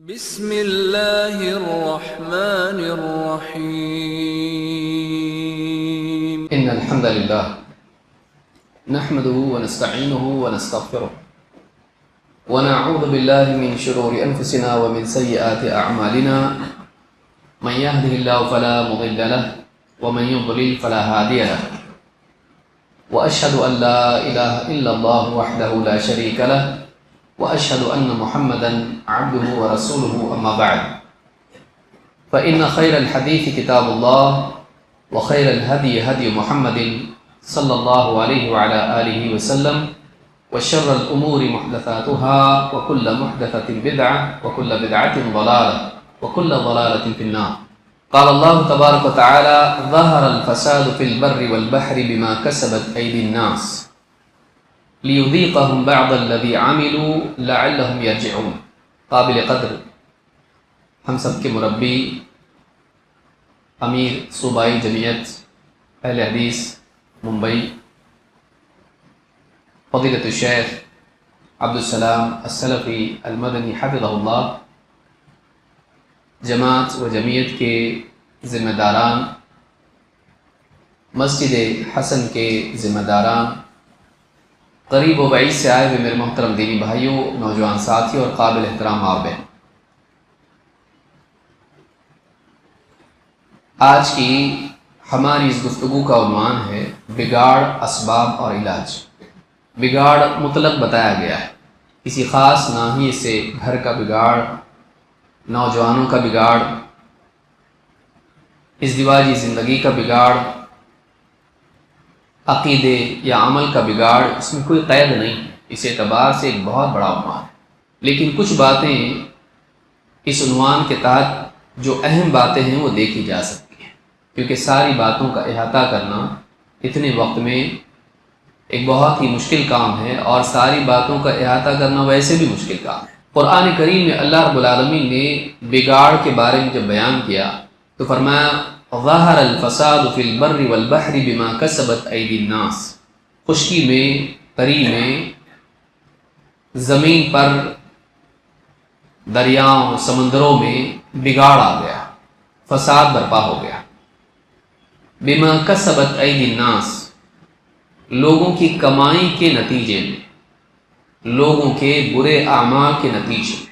بسم اللہ الرحمن الرحیم ان الحمد للہ نحمده ونستعینه ونستغفره ونعوذ باللہ من شرور انفسنا ومن سیئات اعمالنا من يهده الله فلا مضل له ومن يضلل فلا هادي له واشهد ان لا اله الا الله وحده لا شريك له وأشهد أن محمدًا عبده ورسوله أما بعد فإن خير الحديث كتاب الله وخير الهدي هدي محمد صلى الله عليه وعلى آله وسلم وشر الأمور محدثاتها وكل محدثة بدعة وكل بدعة ضلالة وكل ضلالة في النار. قال الله تبارك وتعالى: ظهر الفساد في البر والبحر بما كسبت أيدي الناس لیذیقہم بعض الذی عملوا لعلہم یرجعون. قابل قدر ہم سب کے مربی، امیر صوبائی جمعیت اہل حدیث ممبئی، فضیلۃ الشیخ عبدالسلام السلفی المدنی حفظہ اللہ، جماعت و جمعیت کے ذمہ داران، مسجد حسن کے ذمہ داران، قریب و بعید سے آئے ہوئے میرے محترم دینی بھائیوں، نوجوان ساتھیوں اور قابل احترام ماں بہن، آج کی ہماری اس گفتگو کا عنوان ہے بگاڑ، اسباب اور علاج. بگاڑ مطلق بتایا گیا ہے، کسی خاص ناحیے سے گھر کا بگاڑ، نوجوانوں کا بگاڑ، ازدواجی زندگی کا بگاڑ، عقیدے یا عمل کا بگاڑ، اس میں کوئی قید نہیں. اس اعتبار سے ایک بہت بڑا عنوان ہے، لیکن کچھ باتیں اس عنوان کے تحت جو اہم باتیں ہیں وہ دیکھی جا سکتی ہیں، کیونکہ ساری باتوں کا احاطہ کرنا اتنے وقت میں ایک بہت ہی مشکل کام ہے، اور ساری باتوں کا احاطہ کرنا ویسے بھی مشکل کام ہے. قرآن کریم میں اللہ رب العالمین نے بگاڑ کے بارے میں جب بیان کیا تو فرمایا: ظہر الفساد فی البر والبحر بما کسبت ایدی الناس. خشکی میں، تری میں، زمین پر، دریاؤں، سمندروں میں بگاڑ آ گیا، فساد برپا ہو گیا. بما کسبت ایدی الناس، لوگوں کی کمائی کے نتیجے میں، لوگوں کے برے اعمال کے نتیجے میں.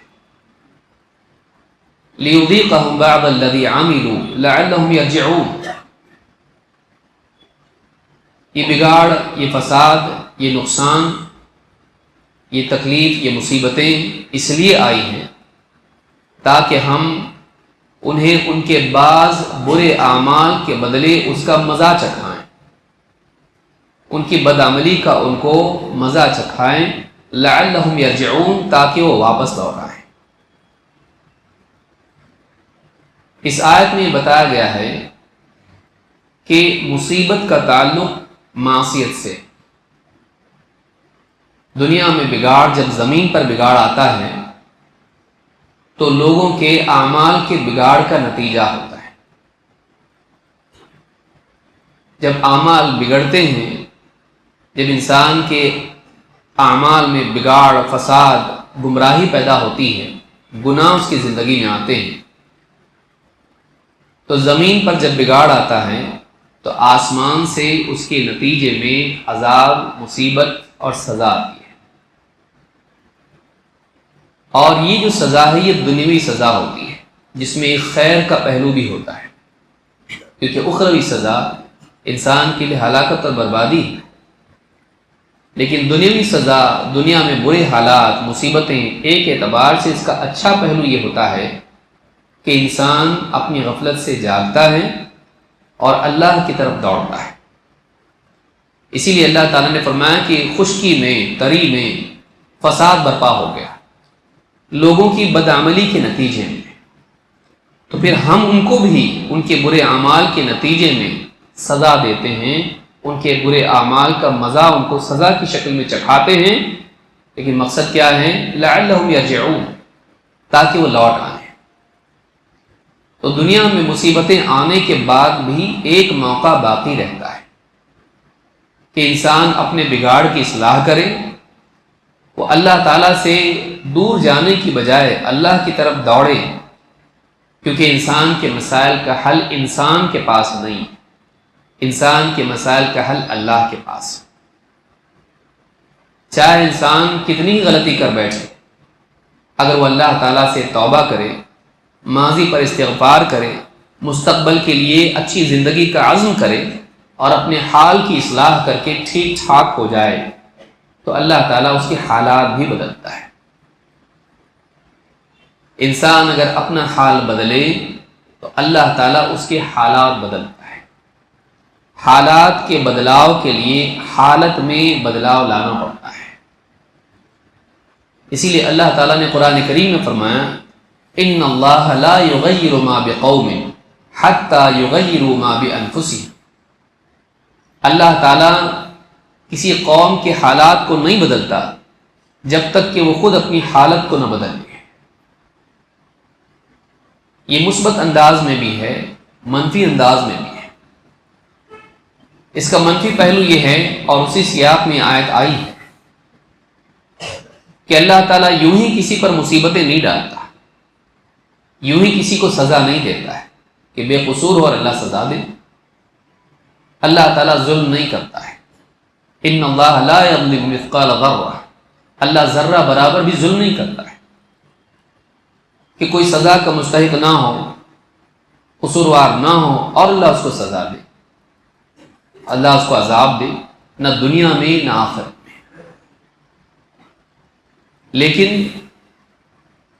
لیذیقہم بعض الذی عملوا لعلہم یرجعون. یہ بگاڑ، یہ فساد، یہ نقصان، یہ تکلیف، یہ مصیبتیں اس لیے آئی ہیں تاکہ ہم انہیں ان کے بعض برے اعمال کے بدلے اس کا مزہ چکھائیں، ان کی بدعملی کا ان کو مزہ چکھائیں. لعلہم یرجعون، تاکہ وہ واپس لوٹ آئیں. اس آیت میں بتایا گیا ہے کہ مصیبت کا تعلق معصیت سے. دنیا میں بگاڑ، جب زمین پر بگاڑ آتا ہے تو لوگوں کے اعمال کے بگاڑ کا نتیجہ ہوتا ہے. جب اعمال بگڑتے ہیں، جب انسان کے اعمال میں بگاڑ، فساد، گمراہی پیدا ہوتی ہے، گناہ اس کی زندگی میں آتے ہیں، تو زمین پر جب بگاڑ آتا ہے تو آسمان سے اس کے نتیجے میں عذاب، مصیبت اور سزا آتی ہے. اور یہ جو سزا ہے یہ دنیوی سزا ہوتی ہے، جس میں ایک خیر کا پہلو بھی ہوتا ہے، کیونکہ اخروی سزا انسان کے لیے ہلاکت اور بربادی ہے. لیکن دنیوی سزا، دنیا میں برے حالات، مصیبتیں، ایک اعتبار سے اس کا اچھا پہلو یہ ہوتا ہے کہ انسان اپنی غفلت سے جاگتا ہے اور اللہ کی طرف دوڑتا ہے. اسی لیے اللہ تعالیٰ نے فرمایا کہ خشکی میں، تری میں فساد برپا ہو گیا لوگوں کی بدعملی کے نتیجے میں. تو پھر ہم ان کو بھی ان کے برے اعمال کے نتیجے میں سزا دیتے ہیں، ان کے برے اعمال کا مزہ ان کو سزا کی شکل میں چکھاتے ہیں. لیکن مقصد کیا ہے؟ لعلہم یرجعون، تاکہ وہ لوٹ آئیں. تو دنیا میں مصیبتیں آنے کے بعد بھی ایک موقع باقی رہتا ہے کہ انسان اپنے بگاڑ کی اصلاح کرے، وہ اللہ تعالیٰ سے دور جانے کی بجائے اللہ کی طرف دوڑے، کیونکہ انسان کے مسائل کا حل انسان کے پاس نہیں، انسان کے مسائل کا حل اللہ کے پاس۔ چاہے انسان کتنی غلطی کر بیٹھے، اگر وہ اللہ تعالیٰ سے توبہ کرے، ماضی پر استغفار کرے، مستقبل کے لیے اچھی زندگی کا عزم کرے اور اپنے حال کی اصلاح کر کے ٹھیک ٹھاک ہو جائے، تو اللہ تعالیٰ اس کے حالات بھی بدلتا ہے۔ انسان اگر اپنا حال بدلے تو اللہ تعالیٰ اس کے حالات بدلتا ہے۔ حالات کے بدلاؤ کے لیے حالت میں بدلاؤ لانا پڑتا ہے۔ اسی لیے اللہ تعالیٰ نے قرآن کریم میں فرمایا ان اللہ لا یغیر ما بقوم حتی یغیروا ما بانفسہم۔ اللہ تعالیٰ کسی قوم کے حالات کو نہیں بدلتا جب تک کہ وہ خود اپنی حالت کو نہ بدل لے۔ یہ مثبت انداز میں بھی ہے، منفی انداز میں بھی ہے۔ اس کا منفی پہلو یہ ہے، اور اسی سیاق میں آیت آئی ہے، کہ اللہ تعالیٰ یوں ہی کسی پر مصیبتیں نہیں ڈالتا، یوں ہی کسی کو سزا نہیں دیتا ہے کہ بے قصور ہو اور اللہ سزا دے۔ اللہ تعالیٰ ظلم نہیں کرتا ہے۔ ان اللہ لا یظلم مثقال ذرہ، اللہ ذرہ برابر بھی ظلم نہیں کرتا ہے کہ کوئی سزا کا مستحق نہ ہو، قصوروار نہ ہو اور اللہ اس کو سزا دے، اللہ اس کو عذاب دے، نہ دنیا میں نہ آخرت میں۔ لیکن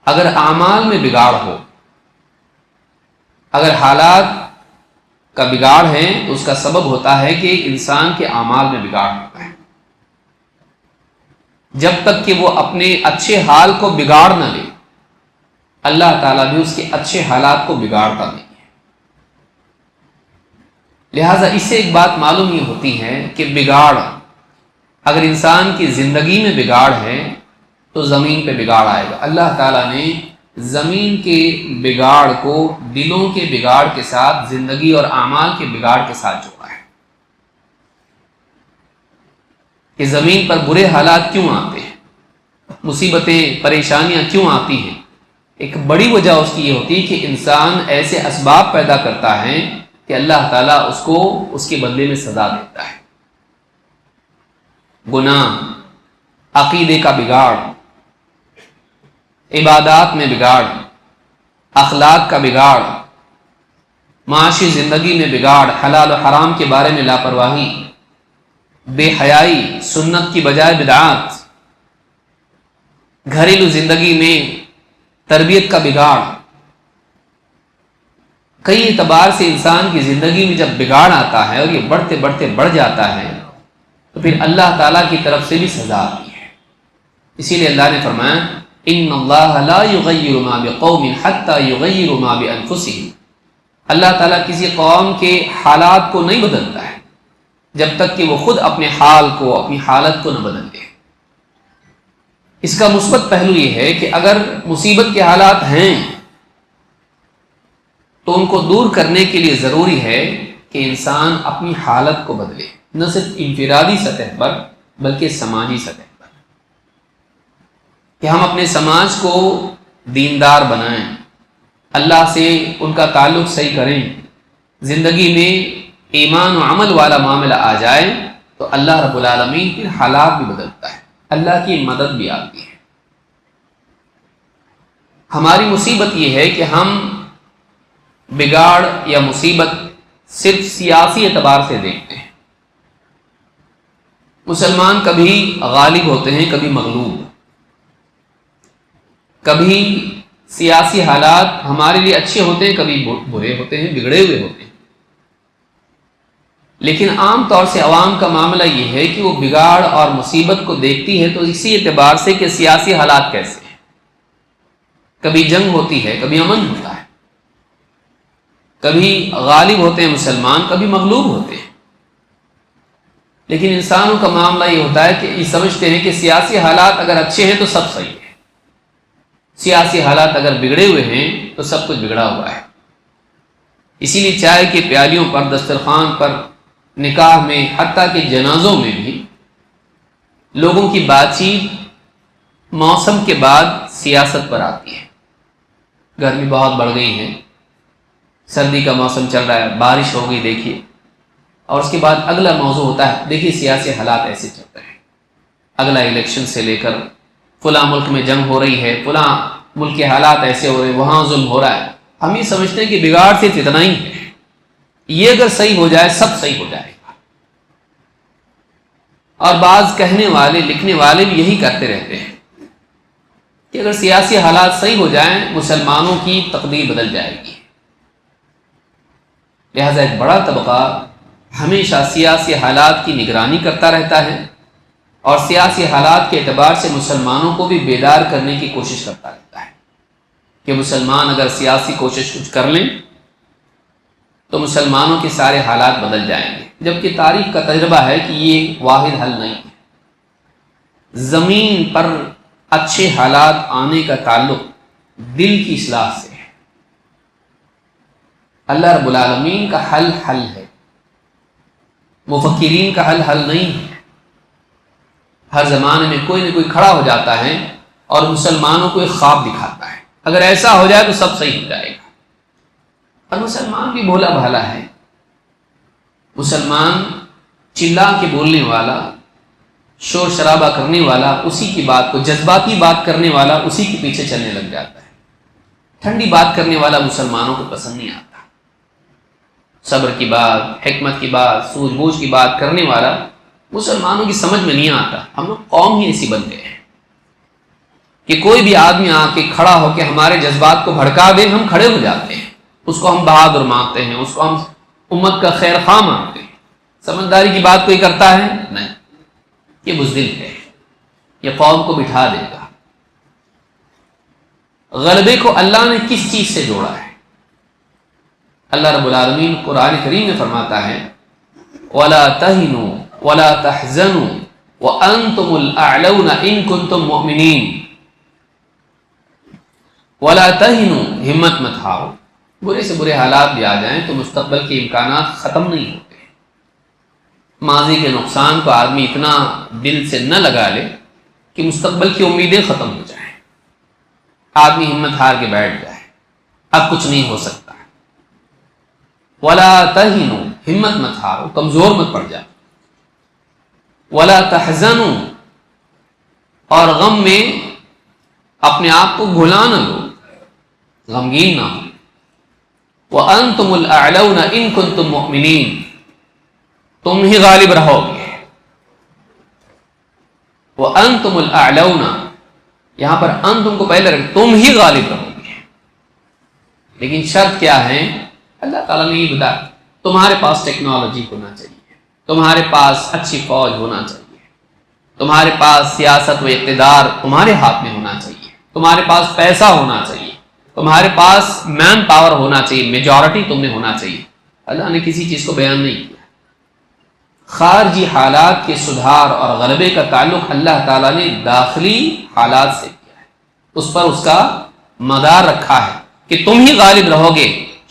اگر اعمال میں بگاڑ ہو، اگر حالات کا بگاڑ ہے تو اس کا سبب ہوتا ہے کہ انسان کے اعمال میں بگاڑ ہوتا ہے۔ جب تک کہ وہ اپنے اچھے حال کو بگاڑ نہ لے، اللہ تعالیٰ بھی اس کے اچھے حالات کو بگاڑتا نہیں ہے۔ لہٰذا اس سے ایک بات معلوم یہ ہوتی ہے کہ بگاڑ، اگر انسان کی زندگی میں بگاڑ ہے تو زمین پہ بگاڑ آئے گا۔ اللہ تعالیٰ نے زمین کے بگاڑ کو دلوں کے بگاڑ کے ساتھ، زندگی اور اعمال کے بگاڑ کے ساتھ جوڑا ہے۔ کہ زمین پر برے حالات کیوں آتے ہیں، مصیبتیں پریشانیاں کیوں آتی ہیں، ایک بڑی وجہ اس کی یہ ہوتی ہے کہ انسان ایسے اسباب پیدا کرتا ہے کہ اللہ تعالیٰ اس کو اس کے بدلے میں سزا دیتا ہے۔ گناہ، عقیدے کا بگاڑ، عبادات میں بگاڑ، اخلاق کا بگاڑ، معاشی زندگی میں بگاڑ، حلال و حرام کے بارے میں لاپرواہی، بے حیائی، سنت کی بجائے بدعات، گھریلو زندگی میں تربیت کا بگاڑ، کئی اعتبار سے انسان کی زندگی میں جب بگاڑ آتا ہے اور یہ بڑھتے بڑھتے بڑھ جاتا ہے تو پھر اللہ تعالیٰ کی طرف سے بھی سزا آتی ہے۔ اسی لیے اللہ نے فرمایا ان اللہ لا یغیر ما بقوم حتی یغیروا ما بانفسہم۔ اللہ تعالیٰ کسی قوم کے حالات کو نہیں بدلتا ہے جب تک کہ وہ خود اپنے حال کو، اپنی حالت کو نہ بدل دے۔ اس کا مثبت پہلو یہ ہے کہ اگر مصیبت کے حالات ہیں تو ان کو دور کرنے کے لیے ضروری ہے کہ انسان اپنی حالت کو بدلے، نہ صرف انفرادی سطح پر بلکہ سماجی سطح پر، کہ ہم اپنے سماج کو دیندار بنائیں، اللہ سے ان کا تعلق صحیح کریں، زندگی میں ایمان و عمل والا معاملہ آ جائے تو اللہ رب العالمین پھر حالات بھی بدلتا ہے، اللہ کی مدد بھی آتی ہے۔ ہماری مصیبت یہ ہے کہ ہم بگاڑ یا مصیبت صرف سیاسی اعتبار سے دیکھتے ہیں۔ مسلمان کبھی غالب ہوتے ہیں، کبھی مغلوب، کبھی سیاسی حالات ہمارے لیے اچھے ہوتے ہیں، کبھی برے ہوتے ہیں، بگڑے ہوئے ہوتے ہیں۔ لیکن عام طور سے عوام کا معاملہ یہ ہے کہ وہ بگاڑ اور مصیبت کو دیکھتی ہے تو اسی اعتبار سے کہ سیاسی حالات کیسے ہیں، کبھی جنگ ہوتی ہے، کبھی امن ہوتا ہے، کبھی غالب ہوتے ہیں مسلمان، کبھی مغلوب ہوتے ہیں۔ لیکن انسانوں کا معاملہ یہ ہوتا ہے کہ یہ سمجھتے ہیں کہ سیاسی حالات اگر اچھے ہیں تو سب صحیح ہے، سیاسی حالات اگر بگڑے ہوئے ہیں تو سب کچھ بگڑا ہوا ہے۔ اسی لیے چائے کی پیالیوں پر، دسترخوان پر، نکاح میں، حتیٰ کہ جنازوں میں بھی لوگوں کی بات چیت موسم کے بعد سیاست پر آتی ہے. گرمی بہت بڑھ گئی ہے، سردی کا موسم چل رہا ہے، بارش ہو گئی دیکھیے، اور اس کے بعد اگلا موضوع ہوتا ہے دیکھیے سیاسی حالات ایسے چل رہے ہیں، اگلا الیکشن سے لے کر فلاں ملک میں جنگ ہو رہی ہے، فلاں ملک کے حالات ایسے ہو رہے ہیں، وہاں ظلم ہو رہا ہے. ہم یہ سمجھتے ہیں کہ بگاڑ صرف اتنا ہی ہے، یہ اگر صحیح ہو جائے سب صحیح ہو جائے گا. اور بعض کہنے والے لکھنے والے بھی یہی کرتے رہتے ہیں کہ اگر سیاسی حالات صحیح ہو جائیں مسلمانوں کی تقدیر بدل جائے گی. لہذا ایک بڑا طبقہ ہمیشہ سیاسی حالات کی نگرانی کرتا رہتا ہے اور سیاسی حالات کے اعتبار سے مسلمانوں کو بھی بیدار کرنے کی کوشش کرتا رہتا ہے کہ مسلمان اگر سیاسی کوشش کچھ کر لیں تو مسلمانوں کے سارے حالات بدل جائیں گے. جبکہ تاریخ کا تجربہ ہے کہ یہ واحد حل نہیں ہے. زمین پر اچھے حالات آنے کا تعلق دل کی اصلاح سے ہے. اللہ رب العالمین کا حل ہے، مفکرین کا حل نہیں ہے. ہر زمانے میں کوئی نہ کوئی کھڑا ہو جاتا ہے اور مسلمانوں کو ایک خواب دکھاتا ہے، اگر ایسا ہو جائے تو سب صحیح ہو جائے گا. اور مسلمان بھی بھولا بھالا ہے، مسلمان چلا کے بولنے والا، شور شرابہ کرنے والا، اسی کی بات کو جذباتی بات کرنے والا اسی کے پیچھے چلنے لگ جاتا ہے. ٹھنڈی بات کرنے والا مسلمانوں کو پسند نہیں آتا. صبر کی بات، حکمت کی بات، سوجھ بوجھ کی بات کرنے والا مسلمانوں کی سمجھ میں نہیں آتا. ہم لوگ قوم ہی ایسی بن گئے ہیں کہ کوئی بھی آدمی آ کے کھڑا ہو کے ہمارے جذبات کو بھڑکا دے ہم کھڑے ہو جاتے ہیں، اس کو ہم بہادر مانتے ہیں، اس کو ہم امت کا خیر خواہ مانتے ہیں. سمجھداری کی بات کوئی کرتا ہے نہیں، یہ بزدل ہے، یہ قوم کو بٹھا دے گا. غلبے کو اللہ نے کس چیز سے جوڑا ہے؟ اللہ رب العالمین قرآن کریم میں فرماتا ہے وَلَا تَهِنُوا وَلَا تَحْزَنُوا وَأَنْتُمُ الْأَعْلَوْنَ إِن كُنتُم مُؤْمِنِينَ. وَلَا تَهِنُوا، ہمت مت ہارو. برے سے برے حالات بھی آ جائیں تو مستقبل کے امکانات ختم نہیں ہوتے. ماضی کے نقصان کو آدمی اتنا دل سے نہ لگا لے کہ مستقبل کی امیدیں ختم ہو جائیں، آدمی ہمت ہار کے بیٹھ جائے اب کچھ نہیں ہو سکتا. وَلَا تَهِنُوا، ہمت مت ہارو، کمزور مت پڑ جاؤ. وَلَا تَحْزَنُوا، اور غم میں اپنے آپ کو گھلا نہ لو، غمگین نہ ہو. وَأَنْتُمُ الْأَعْلَوْنَ إِن كُنتُم مُؤْمِنِينَ، تم ہی غالب رہو گے. وَأَنْتُمُ الْأَعْلَوْنَ، یہاں پر انتم کو پہلے رکھ، تم ہی غالب رہو گے. لیکن شرط کیا ہے؟ اللہ تعالیٰ نے یہ بتایا تمہارے پاس ٹیکنالوجی ہونا چاہیے، تمہارے پاس اچھی فوج ہونا چاہیے، تمہارے پاس سیاست و اقتدار تمہارے ہاتھ میں ہونا چاہیے، تمہارے پاس پیسہ ہونا چاہیے، تمہارے پاس مین پاور ہونا چاہیے، میجورٹی تم میں ہونا چاہیے. اللہ نے کسی چیز کو بیان نہیں کیا. خارجی حالات کے سدھار اور غلبے کا تعلق اللہ تعالیٰ نے داخلی حالات سے کیا ہے، اس پر اس کا مدار رکھا ہے کہ تم ہی غالب رہو گے.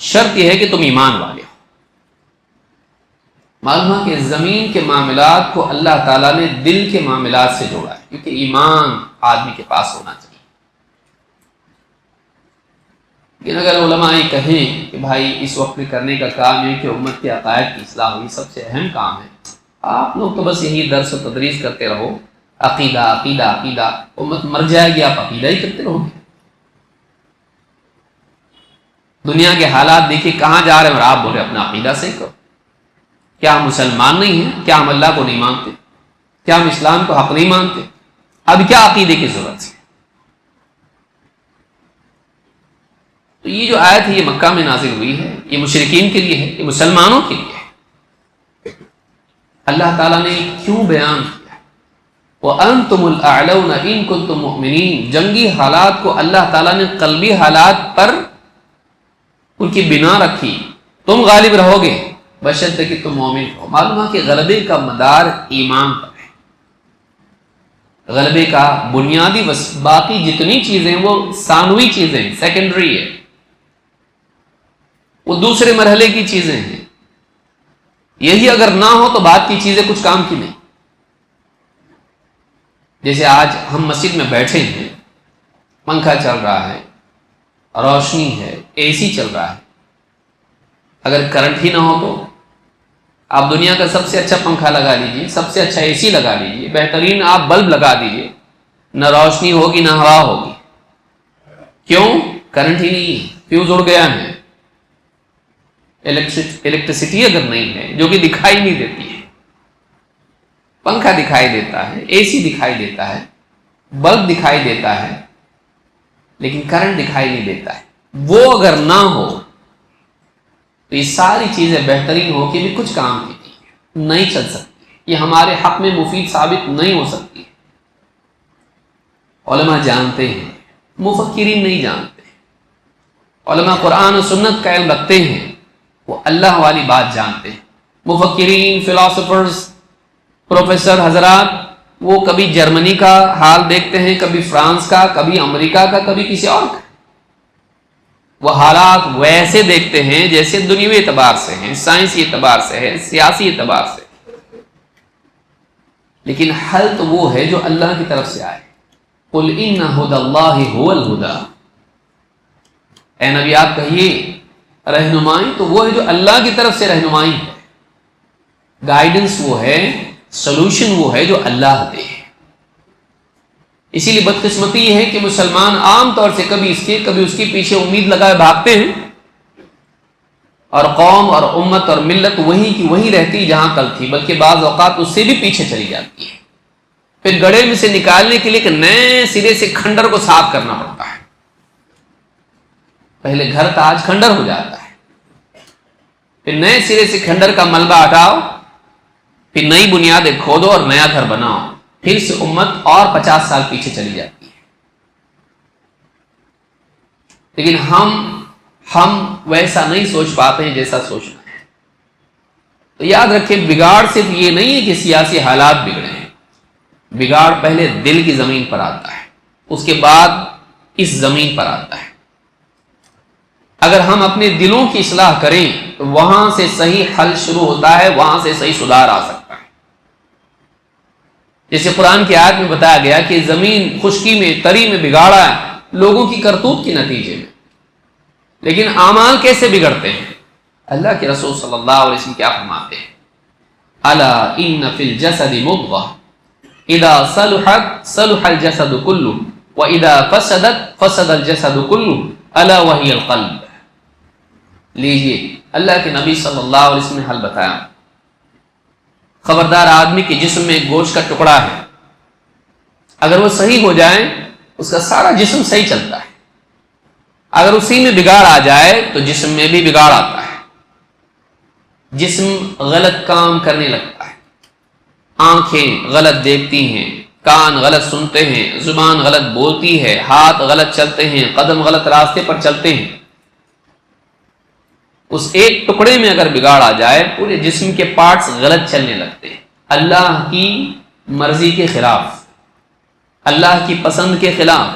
شرط یہ ہے کہ تم ایمان والے ہو. معلوم ہے کہ زمین کے معاملات کو اللہ تعالیٰ نے دل کے معاملات سے جوڑا ہے، کیونکہ ایمان آدمی کے پاس ہونا چاہیے. لیکن اگر علماء یہ کہیں کہ بھائی اس وقت میں کرنے کا کام ہے کہ امت کے عقائد کی اصلاح ہوئی، سب سے اہم کام ہے، آپ لوگ تو بس یہی درس و تدریس کرتے رہو، عقیدہ عقیدہ عقیدہ، امت مر جائے گی آپ عقیدہ ہی کرتے رہو گے. دنیا کے حالات دیکھیے کہاں جا رہے ہیں اور آپ بولے اپنا عقیدہ صحیح کرو. کیا ہم مسلمان نہیں ہیں؟ کیا ہم اللہ کو نہیں مانتے؟ کیا ہم اسلام کو حق نہیں مانتے؟ اب کیا عقیدے کی ضرورت ہے؟ تو یہ جو آیت ہے یہ مکہ میں نازل ہوئی ہے، یہ مشرکین کے لیے ہے، یہ مسلمانوں کے لیے ہے. اللہ تعالیٰ نے کیوں بیان کیا؟ وَأَنْتُمُ الْأَعْلَوْنَ إِن كُنتُم مُؤْمِنِينَ. جنگی حالات کو اللہ تعالیٰ نے قلبی حالات پر ان کی بنا رکھی، تم غالب رہو گے بشرطے کہ تم مومن ہو. معلوم ہے کہ غلبے کا مدار ایمان پر ہے. غلبے کا بنیادی باقی جتنی چیزیں وہ ثانوی چیزیں، سیکنڈری ہے، وہ دوسرے مرحلے کی چیزیں ہیں. یہی اگر نہ ہو تو بعد کی چیزیں کچھ کام کی نہیں. جیسے آج ہم مسجد میں بیٹھے ہیں، پنکھا چل رہا ہے، روشنی ہے، اے سی چل رہا ہے، اگر کرنٹ ہی نہ ہو تو آپ دنیا کا سب سے اچھا پنکھا لگا لیجیے، سب سے اچھا اے سی لگا لیجیے، بہترین آپ بلب لگا دیجیے، نہ روشنی ہوگی نہ ہوا ہوگی۔ کیوں؟ کرنٹ ہی نہیں ہے، فیوز اڑ گیا ہے، الیکٹریسٹی اگر نہیں ہے، جو کہ دکھائی نہیں دیتی ہے۔ پنکھا دکھائی دیتا ہے، اے سی دکھائی دیتا ہے، بلب دکھائی دیتا ہے، لیکن کرنٹ دکھائی نہیں دیتا ہے۔ وہ اگر نہ ہو تو یہ ساری چیزیں بہترین ہو کے بھی کچھ کام کی نہیں چل سکتی، یہ ہمارے حق میں مفید ثابت نہیں ہو سکتی۔ علماء جانتے ہیں، مفکرین نہیں جانتے۔ علماء قرآن و سنت کا علم رکھتے ہیں، وہ اللہ والی بات جانتے ہیں۔ مفکرین، فلاسفرز، پروفیسر حضرات، وہ کبھی جرمنی کا حال دیکھتے ہیں، کبھی فرانس کا، کبھی امریکہ کا، کبھی کسی اور کا۔ وہ حالات ویسے دیکھتے ہیں جیسے دنیوی اعتبار سے ہیں، سائنسی اعتبار سے ہے، سیاسی اعتبار سے، لیکن حل تو وہ ہے جو اللہ کی طرف سے آئے۔ قل ان ھدی اللہ ھو الھدی، اے نبی آپ کہیے رہنمائی تو وہ ہے جو اللہ کی طرف سے رہنمائی ہے، گائیڈنس وہ ہے، سولوشن وہ ہے جو اللہ دے۔ اسی لیے بدقسمتی یہ ہے کہ مسلمان عام طور سے کبھی اس کے پیچھے امید لگائے بھاگتے ہیں، اور قوم اور امت اور ملت وہیں کی وہیں رہتی جہاں کل تھی، بلکہ بعض اوقات اس سے بھی پیچھے چلی جاتی ہے۔ پھر گڑھے میں سے نکالنے کے لیے کہ نئے سرے سے کھنڈر کو صاف کرنا پڑتا ہے۔ پہلے گھر تھا، آج کھنڈر ہو جاتا ہے، پھر نئے سرے سے کھنڈر کا ملبہ ہٹاؤ، پھر نئی بنیادیں کھودو اور نیا گھر بناؤ، پھر سے امت اور 50 سال پیچھے چلی جاتی ہے۔ لیکن ہم ویسا نہیں سوچ پاتے ہیں جیسا سوچنا ہے۔ تو یاد رکھیں، بگاڑ صرف یہ نہیں ہے کہ سیاسی حالات بگڑے ہیں، بگاڑ پہلے دل کی زمین پر آتا ہے، اس کے بعد اس زمین پر آتا ہے۔ اگر ہم اپنے دلوں کی اصلاح کریں تو وہاں سے صحیح حل شروع ہوتا ہے، وہاں سے صحیح سدھار آ سکتا ہے۔ جیسے قرآن کی آیت میں بتایا گیا کہ زمین خشکی میں، تری میں بگاڑا ہے لوگوں کی کرتوت کے نتیجے میں، لیکن اعمال کیسے بگڑتے ہیں؟ اللہ کے رسول صلی اللہ علیہ وسلم کیا فرماتے ہیں؟ الا ان فی الجسد مضغہ اذا صلحت صلح الجسد کلہ واذا فسدت فسد الجسد کلہ الا وہی القلب۔ لیجیے، اللہ کے نبی صلی اللہ علیہ وسلم نے حل بتایا۔ خبردار، آدمی کے جسم میں ایک گوشت کا ٹکڑا ہے، اگر وہ صحیح ہو جائے اس کا سارا جسم صحیح چلتا ہے، اگر اسی میں بگاڑ آ جائے تو جسم میں بھی بگاڑ آتا ہے، جسم غلط کام کرنے لگتا ہے، آنکھیں غلط دیکھتی ہیں، کان غلط سنتے ہیں، زبان غلط بولتی ہے، ہاتھ غلط چلتے ہیں، قدم غلط راستے پر چلتے ہیں۔ اس ایک ٹکڑے میں اگر بگاڑ آ جائے پورے جسم کے پارٹس غلط چلنے لگتے ہیں، اللہ کی مرضی کے خلاف، اللہ کی پسند کے خلاف،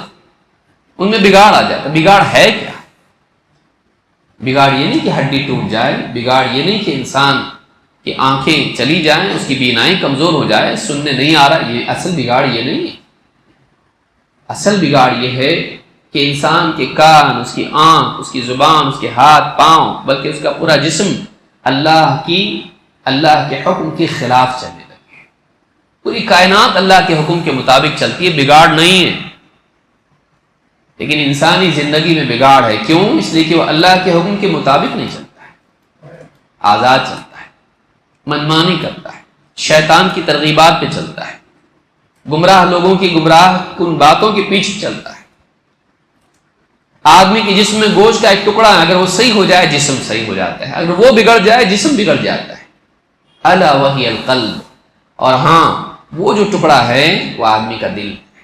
ان میں بگاڑ آ جاتا۔ بگاڑ ہے کیا؟ بگاڑ یہ نہیں کہ ہڈی ٹوٹ جائے، بگاڑ یہ نہیں کہ انسان کی آنکھیں چلی جائیں، اس کی بینائی کمزور ہو جائے، سننے نہیں آ رہا، یہ اصل بگاڑ یہ نہیں ہے۔ اصل بگاڑ یہ ہے کہ انسان کے کان، اس کی آنکھ، اس کی زبان، اس کے ہاتھ پاؤں، بلکہ اس کا پورا جسم اللہ کے حکم کے خلاف چلنے لگے۔ پوری کائنات اللہ کے حکم کے مطابق چلتی ہے، بگاڑ نہیں ہے، لیکن انسانی زندگی میں بگاڑ ہے۔ کیوں؟ اس لیے کہ وہ اللہ کے حکم کے مطابق نہیں چلتا ہے، آزاد چلتا ہے، منمانی کرتا ہے، شیطان کی ترغیبات پہ چلتا ہے، گمراہ لوگوں کی گمراہ کن باتوں کے پیچھے چلتا ہے۔ آدمی کے جسم میں گوشت کا ایک ٹکڑا ہے، اگر وہ صحیح ہو جائے جسم صحیح ہو جاتا ہے، اگر وہ بگڑ جائے جسم بگڑ جاتا ہے۔ الا وہی القلب، اور ہاں وہ جو ٹکڑا ہے وہ آدمی کا دل ہے۔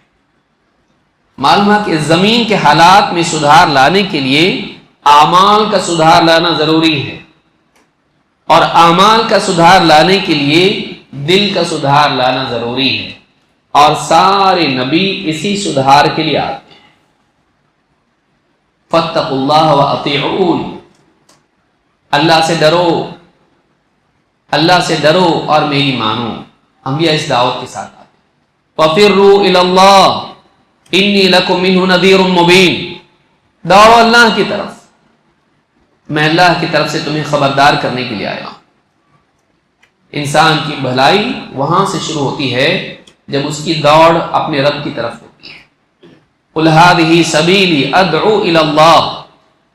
معلوم ہے کہ زمین کے حالات میں سدھار لانے کے لیے اعمال کا سدھار لانا ضروری ہے، اور اعمال کا سدھار لانے کے لیے دل کا سدھار لانا ضروری ہے، اور سارے نبی اسی سدھار کے لیے آتے ہیں۔ فاتقوا اللہ واطیعون، اللہ سے ڈرو، اللہ سے ڈرو اور میری مانو۔ انبیاء اس دعوت کے ساتھ آتے ہیں۔ فَفِرُّوا إِلَى اللَّهِ إِنِّي لَكُم مِّنْهُ نَذِيرٌ مُّبِينٌ، دوڑو اللہ کی طرف، میں اللہ کی طرف سے تمہیں خبردار کرنے کے لیے آیا ہوں۔ انسان کی بھلائی وہاں سے شروع ہوتی ہے جب اس کی دوڑ اپنے رب کی طرف ہوتی ہے۔ قُلْ هَٰذِهِ سَبِيلِي أَدْعُو إِلَى اللَّهِ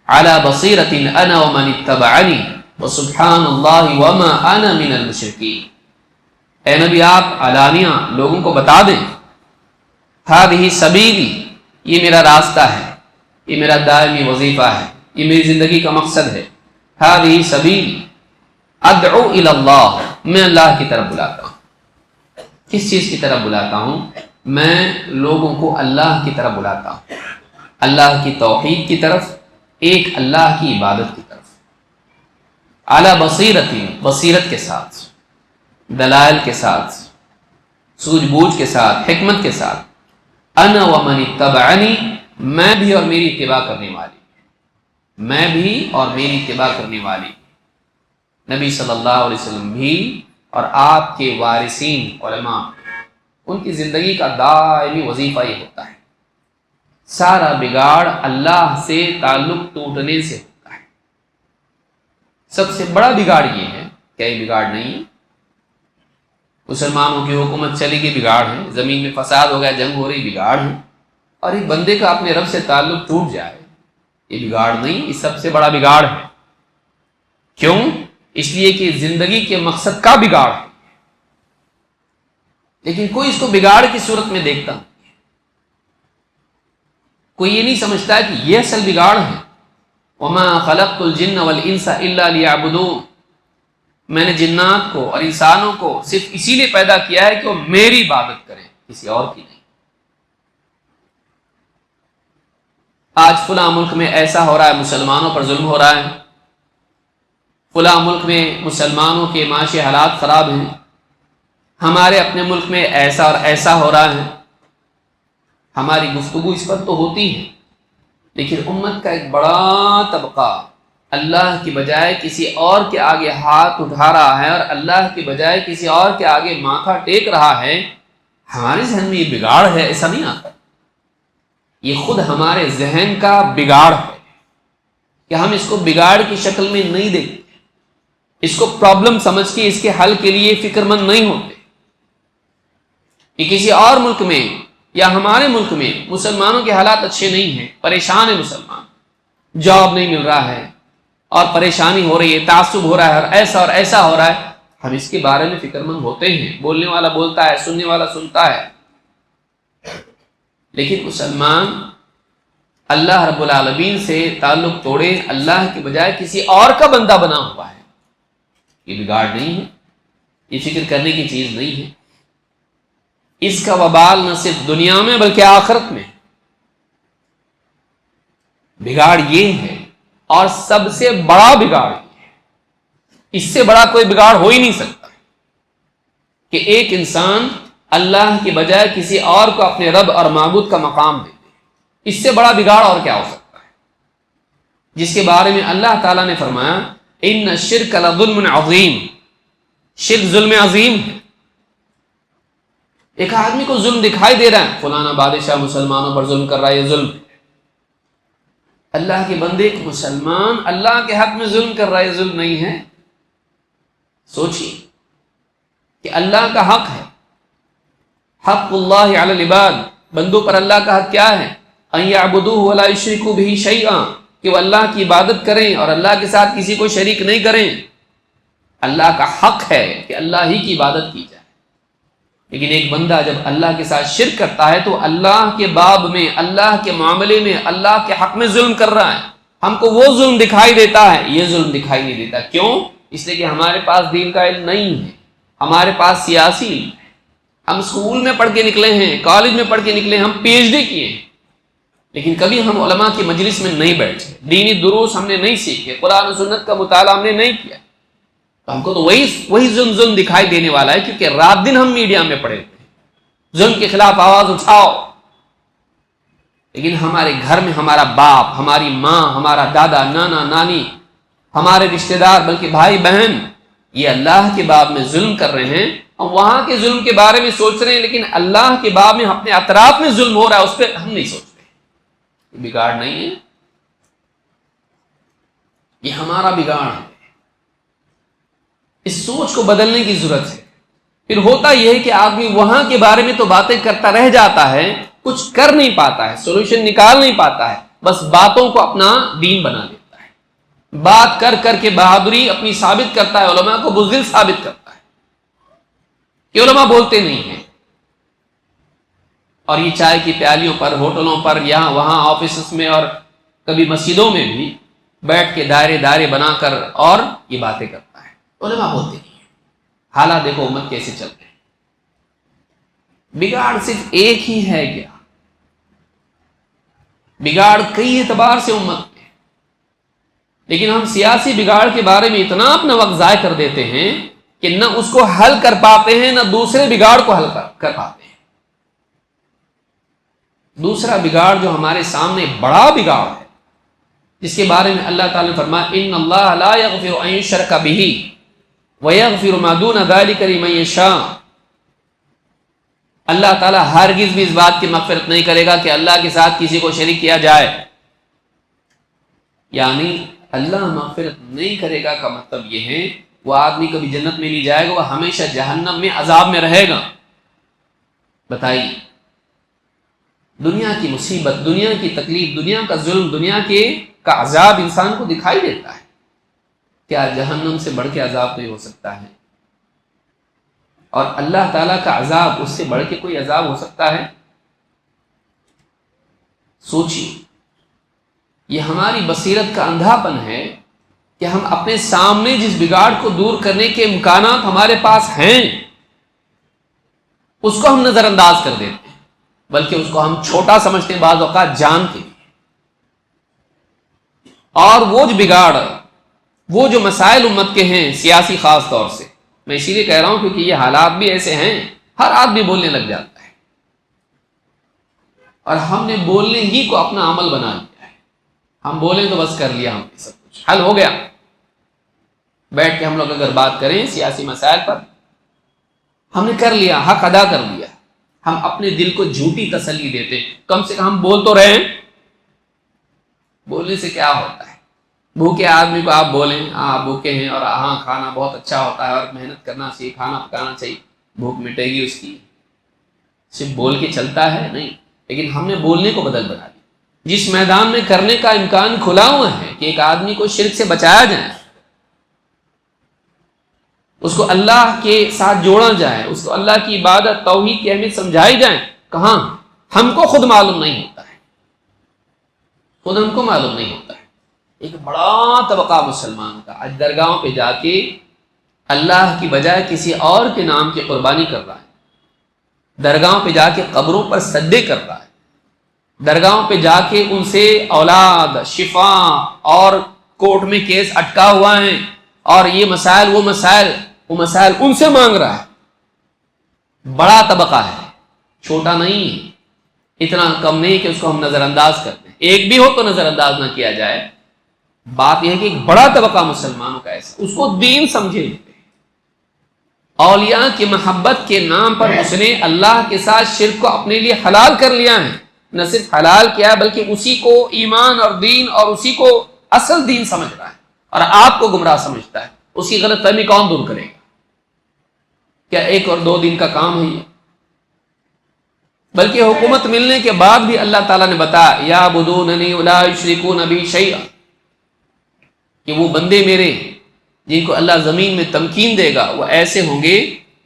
عَلَىٰ بَصِيرَةٍ أَنَا وَمَنِ اتَّبَعَنِي وَسُبْحَانَ اللَّهِ وَمَا أَنَا مِنَ الْمُشْرِكِينَ، اے نبی آپ علانیہ لوگوں کو بتا دیں، هَٰذِهِ سَبِيلِي، یہ میرا راستہ ہے، یہ میرا دائمی وظیفہ ہے، یہ میری زندگی کا مقصد ہے۔ هَٰذِهِ سَبِيلِي أَدْعُو إِلَى اللَّهِ، میں اللہ کی طرف بلاتا ہوں۔ کس چیز کی طرف بلاتا ہوں؟ میں لوگوں کو اللہ کی طرف بلاتا ہوں، اللہ کی توحید کی طرف، ایک اللہ کی عبادت کی طرف، علی بصیرت، بصیرت کے ساتھ، دلائل کے ساتھ، سوجھ بوجھ کے ساتھ، حکمت کے ساتھ، انا ومن اتبعنی، میں بھی اور میری اتباع کرنے والی، میں بھی اور میری اتباع کرنے والی، نبی صلی اللہ علیہ وسلم بھی اور آپ کے وارثین علماء، ان کی زندگی کا دائمی وظیفہ یہ ہوتا ہے۔ سارا بگاڑ اللہ سے تعلق ٹوٹنے سے ہوتا ہے۔ سب سے بڑا بگاڑ یہ ہے، کیا یہ بگاڑ نہیں ہے؟ مسلمانوں کی حکومت چلے گی، بگاڑ ہے، زمین میں فساد ہو گیا، جنگ ہو رہی، بگاڑ ہے، اور ایک بندے کا اپنے رب سے تعلق ٹوٹ جائے، یہ بگاڑ نہیں، یہ سب سے بڑا بگاڑ ہے۔ کیوں؟ اس لیے کہ زندگی کے مقصد کا بگاڑ ہے، لیکن کوئی اس کو بگاڑ کی صورت میں دیکھتا، کوئی یہ نہیں سمجھتا ہے کہ یہ اصل بگاڑ ہے۔ وَمَا خَلَقْتُ الْجِنَّ وَالْإِنسَ إِلَّا لِيَعْبُدُونِ، میں نے جنات کو اور انسانوں کو صرف اسی لیے پیدا کیا ہے کہ وہ میری عبادت کریں، کسی اور کی نہیں۔ آج فلاں ملک میں ایسا ہو رہا ہے، مسلمانوں پر ظلم ہو رہا ہے، فلاں ملک میں مسلمانوں کے معاشی حالات خراب ہیں، ہمارے اپنے ملک میں ایسا اور ایسا ہو رہا ہے، ہماری گفتگو اس پر تو ہوتی ہے، لیکن امت کا ایک بڑا طبقہ اللہ کی بجائے کسی اور کے آگے ہاتھ اٹھا رہا ہے اور اللہ کی بجائے کسی اور کے آگے ماتھا ٹیک رہا ہے۔ ہمارے ذہن میں یہ بگاڑ ہے، ایسا نہیں آتا، یہ خود ہمارے ذہن کا بگاڑ ہے کہ ہم اس کو بگاڑ کی شکل میں نہیں دیکھتے، اس کو پرابلم سمجھ کے اس کے حل کے لیے فکر مند نہیں ہوتے۔ کہ کسی اور ملک میں یا ہمارے ملک میں مسلمانوں کے حالات اچھے نہیں ہیں، پریشان ہے مسلمان، جاب نہیں مل رہا ہے اور پریشانی ہو رہی ہے، تعصب ہو رہا ہے، اور ایسا ہو رہا ہے، ہم اس کے بارے میں فکر مند ہوتے ہیں، بولنے والا بولتا ہے، سننے والا سنتا ہے، لیکن مسلمان اللہ رب العالمین سے تعلق توڑے، اللہ کے بجائے کسی اور کا بندہ بنا ہوا ہے، یہ بگاڑ نہیں ہے، یہ فکر کرنے کی چیز نہیں ہے۔ اس کا وبال نہ صرف دنیا میں بلکہ آخرت میں۔ بگاڑ یہ ہے، اور سب سے بڑا بگاڑ یہ ہے، اس سے بڑا کوئی بگاڑ ہو ہی نہیں سکتا کہ ایک انسان اللہ کی بجائے کسی اور کو اپنے رب اور معبود کا مقام دے دے۔ اس سے بڑا بگاڑ اور کیا ہو سکتا ہے؟ جس کے بارے میں اللہ تعالیٰ نے فرمایا ان الشرک لظلم عظیم، شرک ظلم عظیم ہے۔ ایک آدمی کو ظلم دکھائی دے رہا ہے، فلانا بادشاہ مسلمانوں پر ظلم کر رہا ہے، یہ ظلم ہے۔ اللہ کے بندے ایک مسلمان اللہ کے حق میں ظلم کر رہا ہے، یہ ظلم نہیں ہے؟ سوچیے کہ اللہ کا حق ہے، حق اللہ علی العباد، بندوں پر اللہ کا حق کیا ہے؟ ان یعبدوہ ولا یشرکوا بہ شیئا، کہ وہ اللہ کی عبادت کریں اور اللہ کے ساتھ کسی کو شریک نہیں کریں۔ اللہ کا حق ہے کہ اللہ ہی کی عبادت کی جائے، لیکن ایک بندہ جب اللہ کے ساتھ شرک کرتا ہے تو اللہ کے باب میں، اللہ کے معاملے میں، اللہ کے حق میں ظلم کر رہا ہے۔ ہم کو وہ ظلم دکھائی دیتا ہے، یہ ظلم دکھائی نہیں دیتا۔ کیوں؟ اس لیے کہ ہمارے پاس دین کا علم نہیں ہے، ہمارے پاس سیاسی علم ہے، ہم اسکول میں پڑھ کے نکلے ہیں، کالج میں پڑھ کے نکلے ہیں، ہم پی ایچ ڈی کیے ہیں، لیکن کبھی ہم علماء کی مجلس میں نہیں بیٹھے، دینی دروس ہم نے نہیں سیکھے، قرآن و سنت کا مطالعہ ہم نے نہیں کیا، تو ہم کو تو وہی ظلم دکھائی دینے والا ہے، کیونکہ رات دن ہم میڈیا میں پڑے ہوئے ہیں، ظلم کے خلاف آواز اٹھاؤ، لیکن ہمارے گھر میں ہمارا باپ، ہماری ماں، ہمارا دادا، نانا، نانی، ہمارے رشتہ دار، بلکہ بھائی بہن، یہ اللہ کے باب میں ظلم کر رہے ہیں، ہم وہاں کے ظلم کے بارے میں سوچ رہے ہیں، لیکن اللہ کے باب میں اپنے اطراف میں ظلم ہو رہا ہے اس پہ ہم نہیں سوچ رہے۔ بگاڑ نہیں ہے، یہ ہمارا بگاڑ ہے۔ اس سوچ کو بدلنے کی ضرورت ہے۔ پھر ہوتا یہ ہے کہ آدمی وہاں کے بارے میں تو باتیں کرتا رہ جاتا ہے، کچھ کر نہیں پاتا ہے، سولوشن نکال نہیں پاتا ہے، بس باتوں کو اپنا دین بنا لیتا ہے، بات کر کر کے بہادری اپنی ثابت کرتا ہے، علماء کو بزدل ثابت کرتا ہے کہ علماء بولتے نہیں ہیں۔ اور یہ چائے کی پیالیوں پر، ہوٹلوں پر، یہاں وہاں، آفیسز میں اور کبھی مسجدوں میں بھی بیٹھ کے دائرے دائرے بنا کر اور یہ باتیں کرتا ہے، علماء بولتے نہیں ہیں۔ حالات دیکھو امت کیسے چل رہے ہیں۔ بگاڑ صرف ایک ہی ہے کیا؟ بگاڑ کئی اعتبار سے امت میں، لیکن ہم سیاسی بگاڑ کے بارے میں اتنا اپنا وقت ضائع کر دیتے ہیں کہ نہ اس کو حل کر پاتے ہیں، نہ دوسرے بگاڑ کو حل کر پاتے ہیں۔ دوسرا بگاڑ جو ہمارے سامنے بڑا بگاڑ ہے، جس کے بارے میں اللہ تعالی نے فرمایا ان اللہ لا یغفر ان یشرک بہ ویغفر ما دون ذلک لمن یشاء۔ اللہ تعالیٰ ہرگز بھی اس بات کی مغفرت نہیں کرے گا کہ اللہ کے ساتھ کسی کو شریک کیا جائے، یعنی اللہ مغفرت نہیں کرے گا کا مطلب یہ ہے وہ آدمی کبھی جنت میں نہیں جائے گا، وہ ہمیشہ جہنم میں عذاب میں رہے گا۔ بتائیے، دنیا کی مصیبت، دنیا کی تکلیف، دنیا کا ظلم، دنیا کا عذاب انسان کو دکھائی دیتا ہے، کیا جہنم سے بڑھ کے عذاب نہیں ہو سکتا ہے؟ اور اللہ تعالیٰ کا عذاب اس سے بڑھ کے کوئی عذاب ہو سکتا ہے؟ سوچیے، یہ ہماری بصیرت کا اندھا پن ہے کہ ہم اپنے سامنے جس بگاڑ کو دور کرنے کے امکانات ہمارے پاس ہیں اس کو ہم نظر انداز کر دیتے ہیں، بلکہ اس کو ہم چھوٹا سمجھتے ہیں بعض اوقات جان کے۔ اور وہ جو بگاڑ، وہ جو مسائل امت کے ہیں سیاسی خاص طور سے، میں اسی لیے کہہ رہا ہوں کیونکہ یہ حالات بھی ایسے ہیں، ہر آدمی بولنے لگ جاتا ہے، اور ہم نے بولنے ہی کو اپنا عمل بنا لیا ہے۔ ہم بولیں تو بس کر لیا، ہم نے سب کچھ حل ہو گیا۔ بیٹھ کے ہم لوگ اگر بات کریں سیاسی مسائل پر، ہم نے کر لیا، حق ادا کر لیا، ہم اپنے دل کو جھوٹی تسلی دیتے ہیں، کم سے کم ہم بول تو رہے ہیں۔ بولنے سے کیا ہوتا ہے؟ بھوکے آدمی کو آپ بولیں ہاں بھوکے ہیں اور ہاں کھانا بہت اچھا ہوتا ہے اور محنت کرنا چاہیے، کھانا پکانا چاہیے، بھوک مٹے گی اس کی، صرف بول کے چلتا ہے نہیں، لیکن ہم نے بولنے کو بدل بنا دیا۔ جس میدان میں کرنے کا امکان کھلا ہوا ہے کہ ایک آدمی کو شرک سے بچایا جائے، اس کو اللہ کے ساتھ جوڑا جائے، اس کو اللہ کی عبادت توحید کی اہمیت سمجھائی جائے، کہاں ہم کو خود معلوم نہیں ہوتا ہے، خود ہم کو معلوم نہیں ہوتا ہے۔ ایک بڑا طبقہ مسلمان کا آج درگاہوں پہ جا کے اللہ کی بجائے کسی اور کے نام کی قربانی کر رہا ہے، درگاہوں پہ جا کے قبروں پر سجدے کر رہا ہے، درگاہوں پہ جا کے ان سے اولاد، شفا اور کورٹ میں کیس اٹکا ہوا ہے اور یہ مسائل وہ مسائل ان سے مانگ رہا ہے۔ بڑا طبقہ ہے، چھوٹا نہیں ہے، اتنا کم نہیں کہ اس کو ہم نظر انداز کرتے ہیں، ایک بھی ہو تو نظر انداز نہ کیا جائے۔ بات یہ ہے کہ ایک بڑا طبقہ مسلمانوں کا ایسا، اس کو دین سمجھے، اولیاء کی محبت کے نام پر اس نے اللہ کے ساتھ شرک کو اپنے لیے حلال کر لیا ہے، نہ صرف حلال کیا بلکہ اسی کو ایمان اور دین اور اسی کو اصل دین سمجھ رہا ہے اور آپ کو گمراہ سمجھتا ہے۔ اس کی غلط فہمی کون دور کرے گا؟ کیا ایک اور دو دن کا کام ہے یہ؟ بلکہ حکومت ملنے کے بعد بھی اللہ تعالیٰ نے بتایا یعبدوننی ولا یشرکون بی شیئا، کہ وہ بندے میرے جن کو اللہ زمین میں تمکین دے گا وہ ایسے ہوں گے،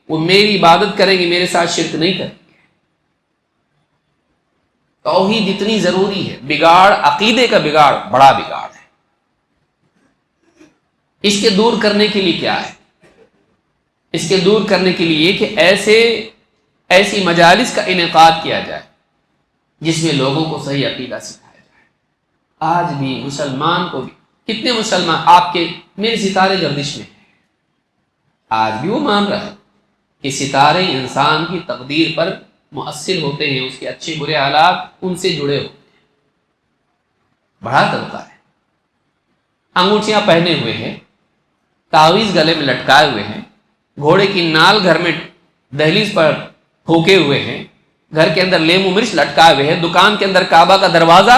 وہ میری عبادت کریں گے، میرے ساتھ شرک نہیں کریں گے۔ توحید اتنی ضروری ہے۔ بگاڑ، عقیدے کا بگاڑ بڑا بگاڑ ہے۔ اس کے دور کرنے کے لیے کیا ہے؟ اس کے دور کرنے کے لیے کہ ایسی مجالس کا انعقاد کیا جائے جس میں لوگوں کو صحیح عقیدہ سکھایا جائے۔ آج بھی مسلمان کو بھی، کتنے مسلمان آپ کے میرے ستارے گردش میں ہیں، آج بھی وہ مان رہا ہے کہ ستارے انسان کی تقدیر پر مؤثر ہوتے ہیں، اس کے اچھے برے حالات ان سے جڑے ہوتے ہیں۔ بڑا طبقہ ہے، انگوٹھیاں پہنے ہوئے ہیں، تعویذ گلے میں لٹکائے ہوئے ہیں، گھوڑے کی نال گھر میں دہلیز پر پھونکے ہوئے ہیں، گھر کے اندر لیمو مرچ لٹکائے ہوئے ہیں، دکان کے اندر کعبہ کا دروازہ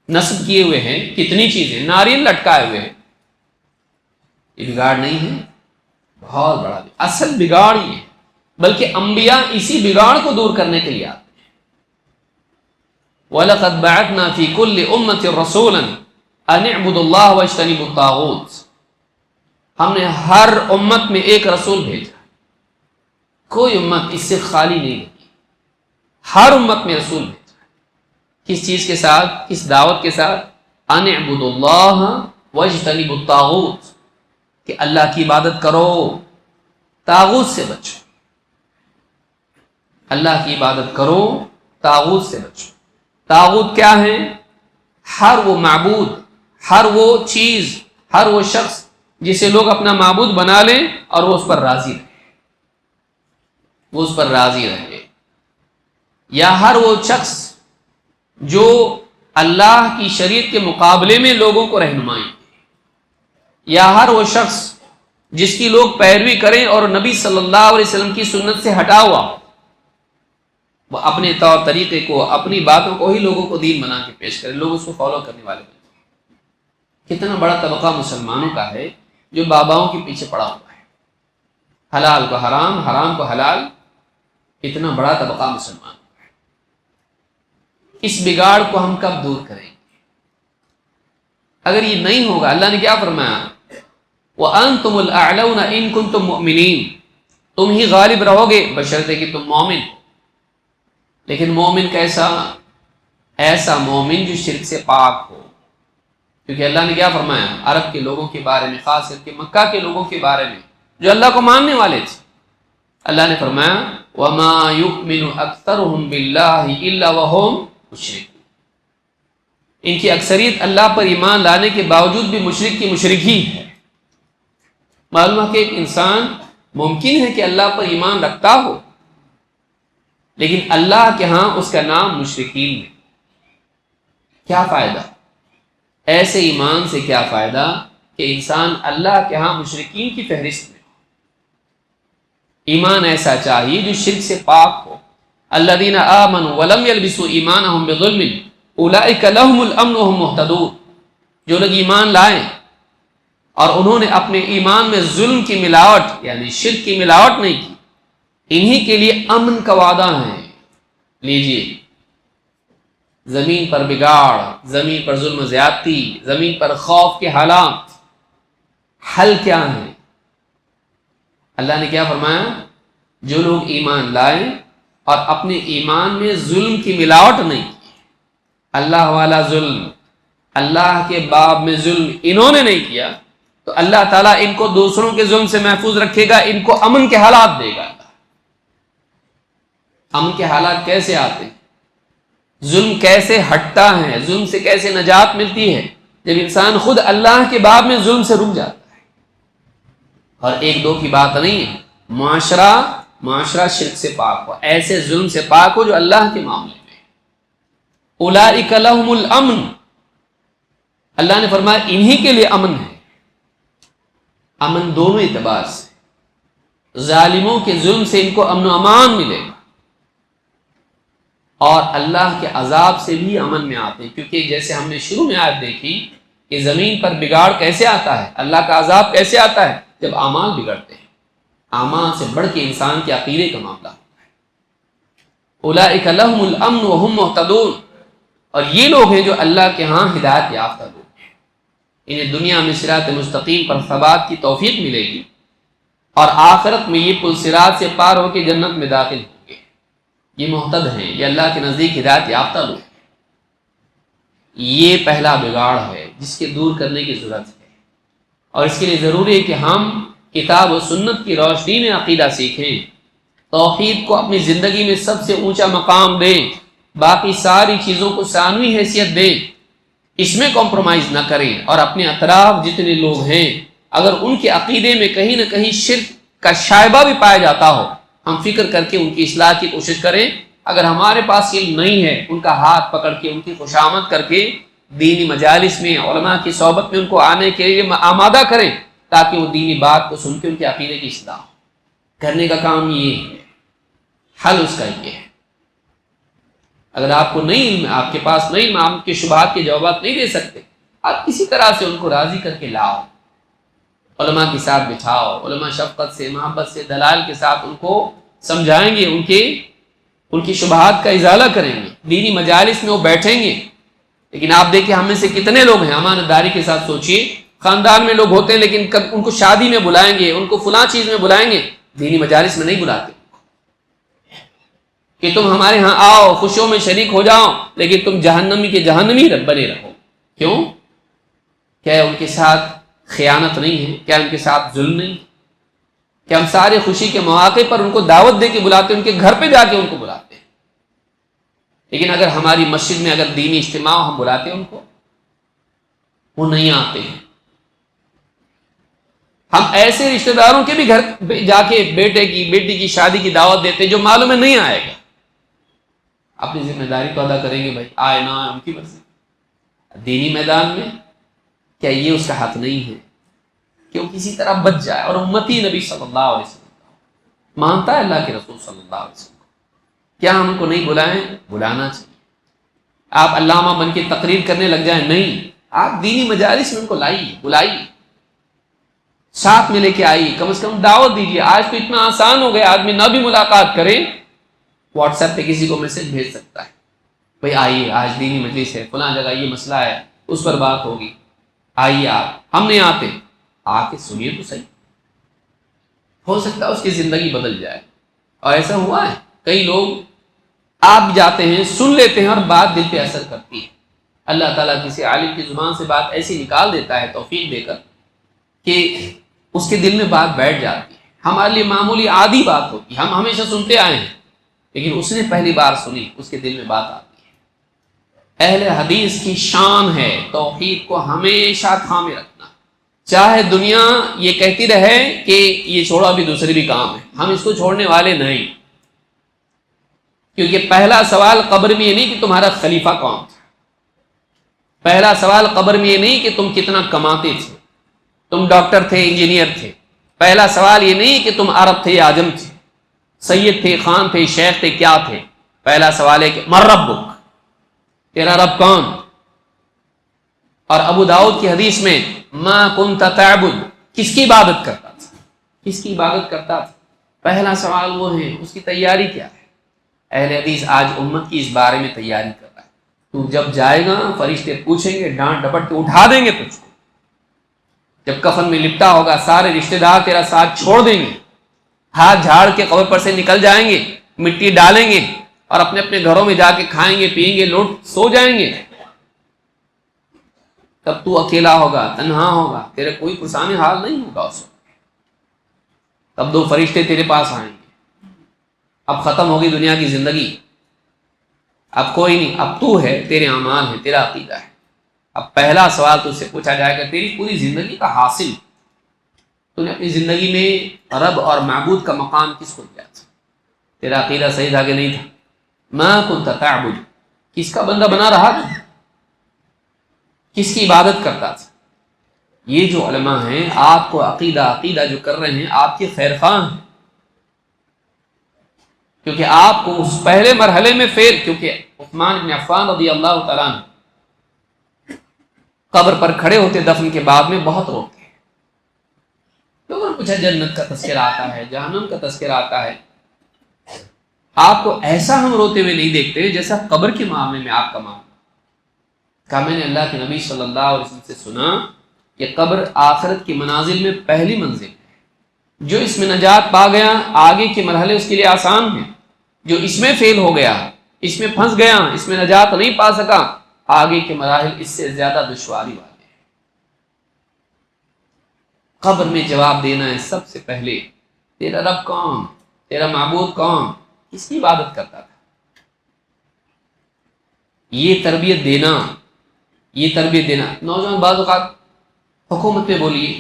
نصب کیے ہوئے ہیں، کتنی چیزیں، ناریل لٹکائے ہوئے ہیں. یہ بگاڑ نہیں ہے؟ بہت بڑا اصل بگاڑ یہ ہے. بلکہ انبیاء اسی بگاڑ کو دور کرنے کے لیے آتے ہیں. وَلَقَدْ بَعَثْنَا فِي كُلِّ أُمَّةٍ رَسُولًا أَنِ اعْبُدُوا اللَّهَ وَاجْتَنِبُوا الطَّاغُوتَ. ہم نے ہر امت میں ایک رسول بھیجا، کوئی امت اس سے خالی نہیں رہی، ہر امت میں رسول بھیجا. کس چیز کے ساتھ؟ کس دعوت کے ساتھ؟ ان اعبدوا اللہ واجتنبوا الطاغوت، کہ اللہ کی عبادت کرو، طاغوت سے بچو. اللہ کی عبادت کرو، طاغوت سے بچو. طاغوت کیا ہے؟ ہر وہ معبود، ہر وہ چیز، ہر وہ شخص جسے لوگ اپنا معبود بنا لیں اور وہ اس پر راضی رہے، وہ اس پر راضی رہے. یا ہر وہ شخص جو اللہ کی شریعت کے مقابلے میں لوگوں کو رہنمائی دے، یا ہر وہ شخص جس کی لوگ پیروی کریں اور نبی صلی اللہ علیہ وسلم کی سنت سے ہٹا ہوا، وہ اپنے طور طریقے کو، اپنی باتوں کو ہی لوگوں کو دین بنا کے پیش کرے، لوگ اس کو فالو کرنے والے بنے. کتنا بڑا طبقہ مسلمانوں کا ہے جو باباؤں کے پیچھے پڑا ہوا ہے، حلال کو حرام، حرام کو حلال. اتنا بڑا طبقہ مسلمان. اس بگاڑ کو ہم کب دور کریں گے؟ اگر یہ نہیں ہوگا، اللہ نے کیا فرمایا؟ وَأَنْتُمُ الْأَعْلَوْنَ إِن كُنتُم مُؤْمِنِينَ، تم ہی غالب رہو گے بشرطے کہ تم مومن. لیکن مومن کیسا؟ ایسا مومن جو شرک سے پاک ہو. کیونکہ اللہ نے کیا فرمایا عرب کے لوگوں کے بارے میں، خاص کر کے مکہ کے لوگوں کے بارے میں جو اللہ کو ماننے والے تھے؟ اللہ نے فرمایا وَمَا يُؤْمِنُ أَكْثَرُهُمْ بِاللَّهِ إِلَّا وَهُمْ مُشْرِكُونَ. ان کی اکثریت اللہ پر ایمان لانے کے باوجود بھی مشرک کی مشرک ہی ہے. معلوم ہے کہ ایک انسان ممکن ہے کہ اللہ پر ایمان رکھتا ہو، لیکن اللہ کے ہاں اس کا نام مشرکین ہے. کیا فائدہ ایسے ایمان سے؟ کیا فائدہ کہ انسان اللہ کے ہاں مشرکین کی فہرست میں ہو؟ ایمان ایسا چاہیے جو شرک سے پاک ہو. الذین آمنوا ولم یلبسوا ایمانہم بظلم اولئک لہم الامن وہم مہتدون. جو لوگ ایمان لائیں اور انہوں نے اپنے ایمان میں ظلم کی ملاوٹ یعنی شرک کی ملاوٹ نہیں کی، انہی کے لیے امن کا وعدہ ہے. لیجئے، زمین پر بگاڑ، زمین پر ظلم و زیادتی، زمین پر خوف کے حالات، حل کیا ہے؟ اللہ نے کیا فرمایا؟ جو لوگ ایمان لائیں اور اپنے ایمان میں ظلم کی ملاوٹ نہیں کی، اللہ والا ظلم، اللہ کے باب میں ظلم انہوں نے نہیں کیا، تو اللہ تعالیٰ ان کو دوسروں کے ظلم سے محفوظ رکھے گا، ان کو امن کے حالات دے گا. امن کے حالات کیسے آتے ہیں؟ ظلم کیسے ہٹتا ہے؟ ظلم سے کیسے نجات ملتی ہے؟ جب انسان خود اللہ کے باب میں ظلم سے رک جاتا ہے. اور ایک دو کی بات نہیں ہے، معاشرہ شرک سے پاک ہو، ایسے ظلم سے پاک ہو جو اللہ کے معاملے میں. اولئک لہم الامن، اللہ نے فرمایا انہی کے لیے امن ہے. امن دونوں اعتبار سے، ظالموں کے ظلم سے ان کو امن و امان ملے گا، اور اللہ کے عذاب سے بھی امن میں آتے ہیں. کیونکہ جیسے ہم نے شروع میں آیت دیکھی کہ زمین پر بگاڑ کیسے آتا ہے، اللہ کا عذاب کیسے آتا ہے؟ جب اعمال بگڑتے ہیں. اعمال سے بڑھ کے انسان کے عقیدے کا معاملہ ہوتا ہے. اولئک لہم الامن وہم مہتدون، اور یہ لوگ ہیں جو اللہ کے ہاں ہدایت یافتہ لوگ ہیں. انہیں دنیا میں صراط مستقیم پر ثبات کی توفیق ملے گی، اور آخرت میں یہ پل صراط سے پار ہو کے جنت میں داخل ہوں گے. یہ محتد ہیں، یہ اللہ کے نزدیک ہدایت یافتہ لوگ ہیں. یہ پہلا بگاڑ ہے جس کے دور کرنے کی ضرورت ہے، اور اس کے لیے ضروری ہے کہ ہم کتاب و سنت کی روشنی میں عقیدہ سیکھیں، توحید کو اپنی زندگی میں سب سے اونچا مقام دیں، باقی ساری چیزوں کو ثانوی حیثیت دیں، اس میں کمپرومائز نہ کریں. اور اپنے اطراف جتنے لوگ ہیں اگر ان کے عقیدے میں کہیں نہ کہیں شرک کا شائبہ بھی پایا جاتا ہو، ہم فکر کر کے ان کی اصلاح کی کوشش کریں. اگر ہمارے پاس علم نہیں ہے، ان کا ہاتھ پکڑ کے، ان کی خوشامد کر کے دینی مجالس میں، علماء کی صحبت میں ان کو آنے کے لیے آمادہ کریں، تاکہ وہ دینی بات کو سن کے ان کے عقیدے کی اصلاح ہو. کرنے کا کام یہ ہے، حل اس کا یہ ہے۔ اگر آپ کو نہیں علم، آپ کے پاس نہیں علم، آپ کے شبہات کے جوابات نہیں دے سکتے، آپ کسی طرح سے ان کو راضی کر کے لاؤ، علماء کے ساتھ بٹھاؤ، علماء شفقت سے، محبت سے، دلائل کے ساتھ ان کو سمجھائیں گے، ان کی شبہات کا ازالہ کریں گے، دینی مجالس میں وہ بیٹھیں گے۔ لیکن آپ دیکھیں ہم میں سے کتنے لوگ ہیں، امانتداری کے ساتھ سوچئے، خاندان میں لوگ ہوتے ہیں لیکن ان کو شادی میں بلائیں گے، ان کو فلاں چیز میں بلائیں گے، دینی مجالس میں نہیں بلاتے کہ تم ہمارے ہاں آؤ، خوشیوں میں شریک ہو جاؤ، لیکن تم جہنمی کے جہنمی بنے رہو۔ کیوں؟ کیا ان کے ساتھ خیانت نہیں ہے؟ کیا ان کے ساتھ ظلم نہیں ہے؟ کہ ہم سارے خوشی کے مواقع پر ان کو دعوت دے کے بلاتے ہیں، ان کے گھر پہ جا کے ان کو بلاتے ہیں، لیکن اگر ہماری مسجد میں اگر دینی اجتماع ہم بلاتے ہیں ان کو، وہ نہیں آتے ہیں۔ ہم ایسے رشتہ داروں کے بھی گھر پہ جا کے بیٹے کی بیٹی کی شادی کی دعوت دیتے ہیں جو معلوم ہے نہیں آئے گا، اپنی ذمہ داری تو ادا کریں گے، بھائی آئے نہ آئے ان کی مرضی۔ دینی میدان میں کیا یہ اس کا حق نہیں ہے کہ وہ کسی طرح بچ جائے؟ اور امتی نبی صلی اللہ علیہ وسلم مانتا ہے اللہ کے رسول صلی اللہ علیہ وسلم، کیا ہم ان کو نہیں بلائیں؟ بلانا چاہیے۔ آپ علامہ بن کے تقریر کرنے لگ جائیں؟ نہیں، آپ دینی مجالس میں ان کو لائیے، بلائیے، ساتھ میں لے کے آئیے، کم از کم دعوت دیجیے۔ آج تو اتنا آسان ہو گیا، آدمی نہ بھی ملاقات کرے، واٹس ایپ پہ کسی کو میسج بھیج سکتا ہے، بھائی آئیے آج دینی مجلس ہے، فلاں جگہ یہ مسئلہ ہے، اس پر بات ہوگی، آئیے آپ۔ ہم نہیں آتے، آ کے سنیے تو صحیح، ہو سکتا ہے اس کی زندگی بدل جائے۔ اور ایسا ہوا ہے، کئی لوگ آپ جاتے ہیں، سن لیتے ہیں، اور بات دل پہ اثر کرتی ہے۔ اللہ تعالیٰ کسی عالم کی زبان سے بات ایسی نکال دیتا ہے توفیق دے کر کہ اس کے دل میں بات بیٹھ جاتی ہے۔ ہمارے لیے معمولی عادی بات ہوتی ہے، ہم ہمیشہ سنتے آئے ہیں، لیکن اس نے پہلی بار سنی، اس کے دل میں بات آتی ہے۔ اہل حدیث کی شان ہے توحید کو ہمیشہ تھامے رکھنا، چاہے دنیا یہ کہتی رہے کہ یہ چھوڑو ابھی دوسرے بھی کام ہے، ہم اس کو چھوڑنے والے نہیں۔ کیونکہ پہلا سوال قبر میں یہ نہیں کہ تمہارا خلیفہ کون تھا، پہلا سوال قبر میں یہ نہیں کہ تم کتنا کماتے تھے، تم ڈاکٹر تھے، انجینئر تھے، پہلا سوال یہ نہیں کہ تم عرب تھے یا عجم تھے، سید تھے، خان تھے، شیخ تھے، کیا تھے۔ پہلا سوال ہے کہ من ربک، تیرا رب کون؟ اور ابو داؤد کی حدیث میں ما کنت تعبد، کس کی عبادت کرتا تھا، کس کی عبادت کرتا تھا؟ پہلا سوال وہ ہے، اس کی تیاری کیا ہے؟ اہل حدیث آج امت کی اس بارے میں تیاری کر رہا ہے۔ تو جب جائے گا فرشتے پوچھیں گے، ڈانٹ ڈپٹ کے اٹھا دیں گے تجھ کو، جب کفن میں لپٹا ہوگا سارے رشتہ دار تیرا ساتھ چھوڑ دیں گے، ہاتھ جھاڑ کے قبر پر سے نکل جائیں گے، مٹی ڈالیں گے اور اپنے اپنے گھروں میں جا کے کھائیں گے، پیئیں گے، لوٹ سو جائیں گے۔ تب تو اکیلا ہوگا، تنہا ہوگا، تیرے کوئی پرسان حال نہیں ہوگا اس وقت۔ تب دو فرشتے تیرے پاس آئیں گے، اب ختم ہوگی دنیا کی زندگی، اب کوئی نہیں، اب تو ہے، تیرے اعمال ہیں، تیرا عقیدہ ہے۔ اب پہلا سوال تجھ سے پوچھا جائے گا، تیری پوری زندگی کا حاصل، تو نے اپنی زندگی میں رب اور معبود کا مقام کس کو دیا تھا؟ تیرا عقیدہ صحیح تھا کہ نہیں تھا؟ ما کنت تعبد، کس کا بندہ بنا رہا تھا، کس کی عبادت کرتا تھا؟ یہ جو علماء ہیں آپ کو عقیدہ جو کر رہے ہیں، آپ کے خیر خواہ ہیں، کیونکہ آپ کو اس پہلے مرحلے میں کیونکہ عثمان بن عفان رضی اللہ تعالیٰ عنہ قبر پر کھڑے ہوتے دفن کے بعد میں بہت روتے ہیں، لوگوں نے پوچھا جنت کا تذکرہ آتا ہے، جہنم کا تذکرہ آتا ہے، آپ کو ایسا ہم روتے ہوئے نہیں دیکھتے جیسا قبر کے معاملے میں آپ کا معاملہ۔ کہا میں نے اللہ کے نبی صلی اللہ علیہ وسلم سے سنا کہ قبر آخرت کی منازل میں پہلی منزل ہے، جو اس میں نجات پا گیا آگے کے مرحلے اس کے لیے آسان ہیں، جو اس میں فیل ہو گیا، اس میں پھنس گیا، اس میں نجات نہیں پا سکا، آگے کے مراحل اس سے زیادہ دشواری والے ہیں۔ قبر میں جواب دینا ہے سب سے پہلے، تیرا رب کون، تیرا معبود کون، کس کی عبادت کرتا تھا؟ یہ تربیت دینا نوجوان بعض اوقات حکومت پہ بولیے،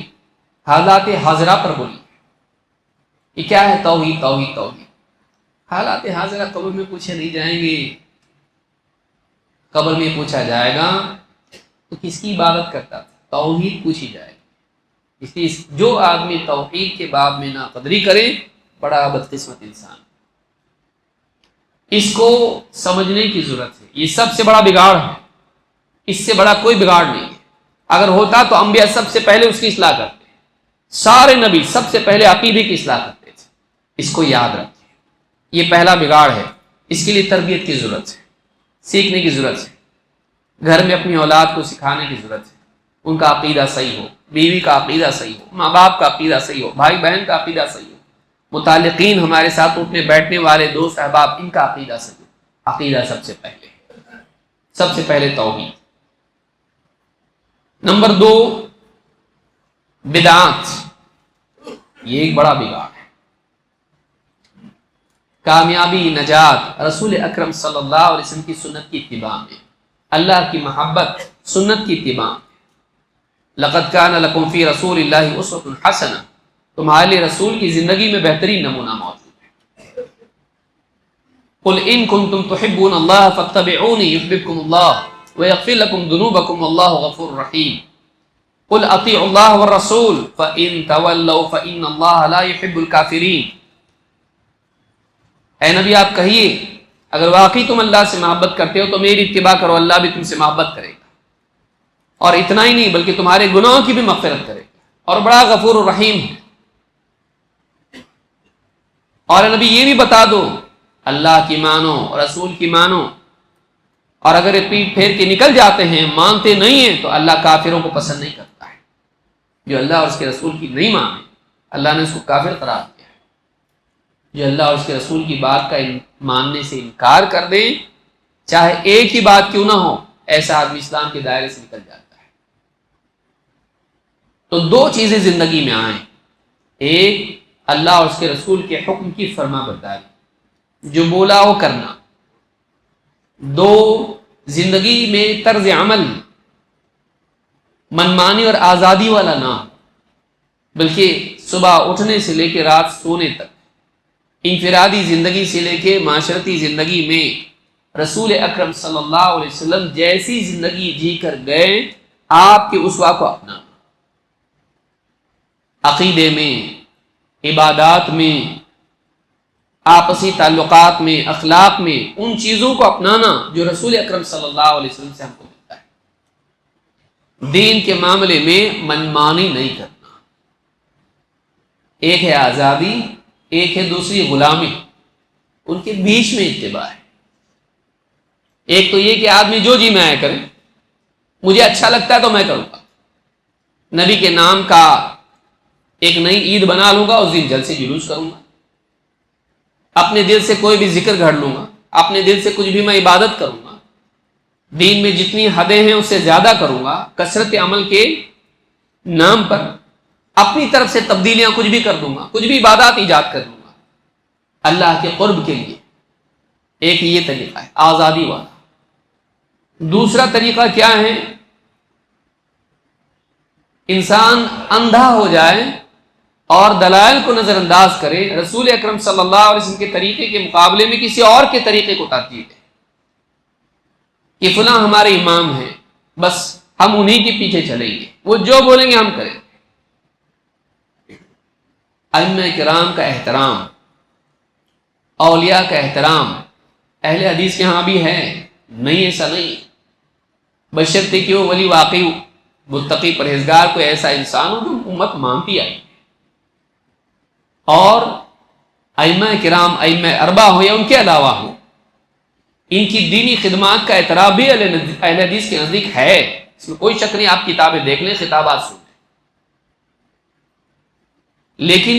حالات حاضرہ پر بولیے، یہ کیا ہے؟ توحید توحید توحید۔ حالات حاضرہ قبر میں پوچھے نہیں جائیں گے، قبر میں پوچھا جائے گا تو کس کی عبادت کرتا تھا، توحید پوچھی جائے گی۔ اس لیے جو آدمی توحید کے باب میں ناقدری کرے بڑا بدقسمت انسان. اس کو سمجھنے کی ضرورت ہے. یہ سب سے بڑا بگاڑ ہے, اس سے بڑا کوئی بگاڑ نہیں ہے. اگر ہوتا تو انبیاء سب سے پہلے اس کی اصلاح کرتے, سارے نبی سب سے پہلے عقیدے کی اصلاح کرتے تھے. اس کو یاد رکھیں, یہ پہلا بگاڑ ہے. اس کے لیے تربیت کی ضرورت ہے, سیکھنے کی ضرورت ہے. گھر میں اپنی اولاد کو سکھانے کی ضرورت ہے. ان کا عقیدہ صحیح ہو, بیوی کا عقیدہ صحیح ہو, ماں باپ کا عقیدہ صحیح ہو, بھائی بہن کا عقیدہ صحیح ہو, متعلقین ہمارے ساتھ اٹھنے بیٹھنے والے دوست احباب, ان کا عقیدہ صحیح ہو. عقیدہ سب سے پہلے توحید. نمبر 2 بدعات, یہ ایک بڑا بگاڑ ہے. کامیابی نجات رسول اکرم صلی اللہ علیہ وسلم کی سنت کی اتباع میں, اللہ کی محبت, سنت کی اتباع. لقد کان لکم فی رسول اللہ اسوۃ حسنہ, تمہارے لیے رسول کی زندگی میں بہترین نمونہ موجود ہے. قل ان کنتم تحبون اللہ فاتبعونی یحببکم اللہ ویغفر لکم ذنوبکم واللہ غفور رحیم. قل اطیعوا اللہ والرسول فان تولوا فان اللہ لا يحب الکافرین. اے نبی آپ کہیے, اگر واقعی تم اللہ سے محبت کرتے ہو تو میری اتباع کرو, اللہ بھی تم سے محبت کرے گا. اور اتنا ہی نہیں بلکہ تمہارے گناہوں کی بھی مغفرت کرے گا, اور بڑا غفور الرحیم ہے. اور نبی یہ بھی بتا دو, اللہ کی مانو, رسول کی مانو, اور اگر پیٹ پھیر کے نکل جاتے ہیں, مانتے نہیں ہیں, تو اللہ کافروں کو پسند نہیں کرتا ہے. جو اللہ اور اس کے رسول کی نہیں مانے, اللہ نے اس کو کافر قرار دیا ہے. جو اللہ اور اس کے رسول کی بات کا ماننے سے انکار کر دیں, چاہے ایک ہی بات کیوں نہ ہو, ایسا آدمی اسلام کے دائرے سے نکل جاتا ہے. تو 2 چیزیں زندگی میں آئیں, ایک اللہ اور اس کے رسول کے حکم کی فرما برداری, جو بولا وہ کرنا. 2 زندگی میں طرز عمل منمانی اور آزادی والا نہ ہو, بلکہ صبح اٹھنے سے لے کے رات سونے تک, انفرادی زندگی سے لے کے معاشرتی زندگی میں رسول اکرم صلی اللہ علیہ وسلم جیسی زندگی جی کر گئے, آپ کے اسوا کو اپنا. عقیدے میں, عبادات میں, آپسی تعلقات میں, اخلاق میں, ان چیزوں کو اپنانا جو رسول اکرم صلی اللہ علیہ وسلم سے ہم کو ملتا ہے. دین کے معاملے میں منمانی نہیں کرنا. ایک ہے آزادی, ایک ہے دوسری غلامی, ان کے بیچ میں اتباع ہے. ایک تو یہ کہ آدمی جو جی میں آیا کرے, مجھے اچھا لگتا ہے تو میں کروں گا. نبی کے نام کا ایک نئی عید بنا لوں گا, اس دن جلسے جلوس کروں گا. اپنے دل سے کوئی بھی ذکر گھڑ لوں گا, اپنے دل سے کچھ بھی میں عبادت کروں گا. دین میں جتنی حدیں ہیں اس سے زیادہ کروں گا. کثرت عمل کے نام پر اپنی طرف سے تبدیلیاں کچھ بھی کر دوں گا, کچھ بھی عبادات ایجاد کر دوں گا اللہ کے قرب کے لیے. ایک یہ طریقہ ہے آزادی والا. دوسرا طریقہ کیا ہے, انسان اندھا ہو جائے اور دلائل کو نظر انداز کرے, رسول اکرم صلی اللہ علیہ وسلم کے طریقے کے مقابلے میں کسی اور کے طریقے کو ترجیح دے کہ فلاں ہمارے امام ہیں, بس ہم انہی کے پیچھے چلیں گے, وہ جو بولیں گے ہم کریں. ائمہ کرام کا احترام, اولیاء کا احترام اہل حدیث کے ہاں بھی ہے, نہیں ایسا نہیں, بشرطے کہ وہ ولی واقعی متقی پرہیزگار کوئی ایسا انسان ہو جو امت مانتی آئی. اور ائمہ کرام, ائمہ اربعہ ہو یا ان کے علاوہ ہو, ان کی دینی خدمات کا اعتراف بھی اہل حدیث کے نزدیک ہے, اس میں کوئی شک نہیں. آپ کتابیں دیکھ لیں, خطابات سن لیں. لیکن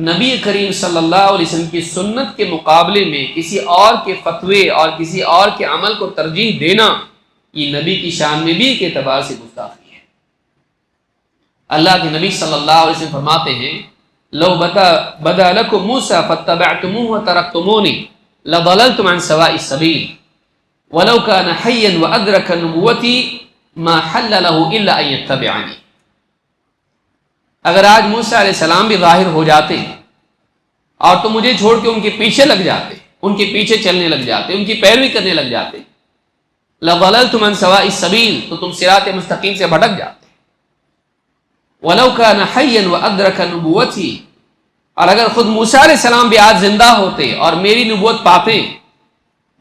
نبی کریم صلی اللہ علیہ وسلم کی سنت کے مقابلے میں کسی اور کے فتوے اور کسی اور کے عمل کو ترجیح دینا, یہ نبی کی شان میں بھی ایک اعتبار سے گستاخی ہے. اللہ کے نبی صلی اللہ علیہ وسلم فرماتے ہیں, لو بدا لکم موسیٰ فاتبعتموہ وترکتمونی لضللتم عن سواء السبیل ولو کان حیا وادرک نبوتی ما حل له الا ان یتبعنی. اگر آج موسیٰ علیہ السلام بھی ظاہر ہو جاتے اور تم مجھے چھوڑ کے ان کے پیچھے لگ جاتے, ان کے پیچھے چلنے لگ جاتے, ان کی پیروی کرنے لگ جاتے, لضللتم عن سواء السبیل, تو تم صراط مستقیم سے بھٹک جاتے. وَلَوْ كَانَ حَيًّا وَأَدْرَكَ نُبُوَّتِي, اور اگر خود موسیٰ علیہ السلام بھی آج زندہ ہوتے اور میری نبوت پاتے،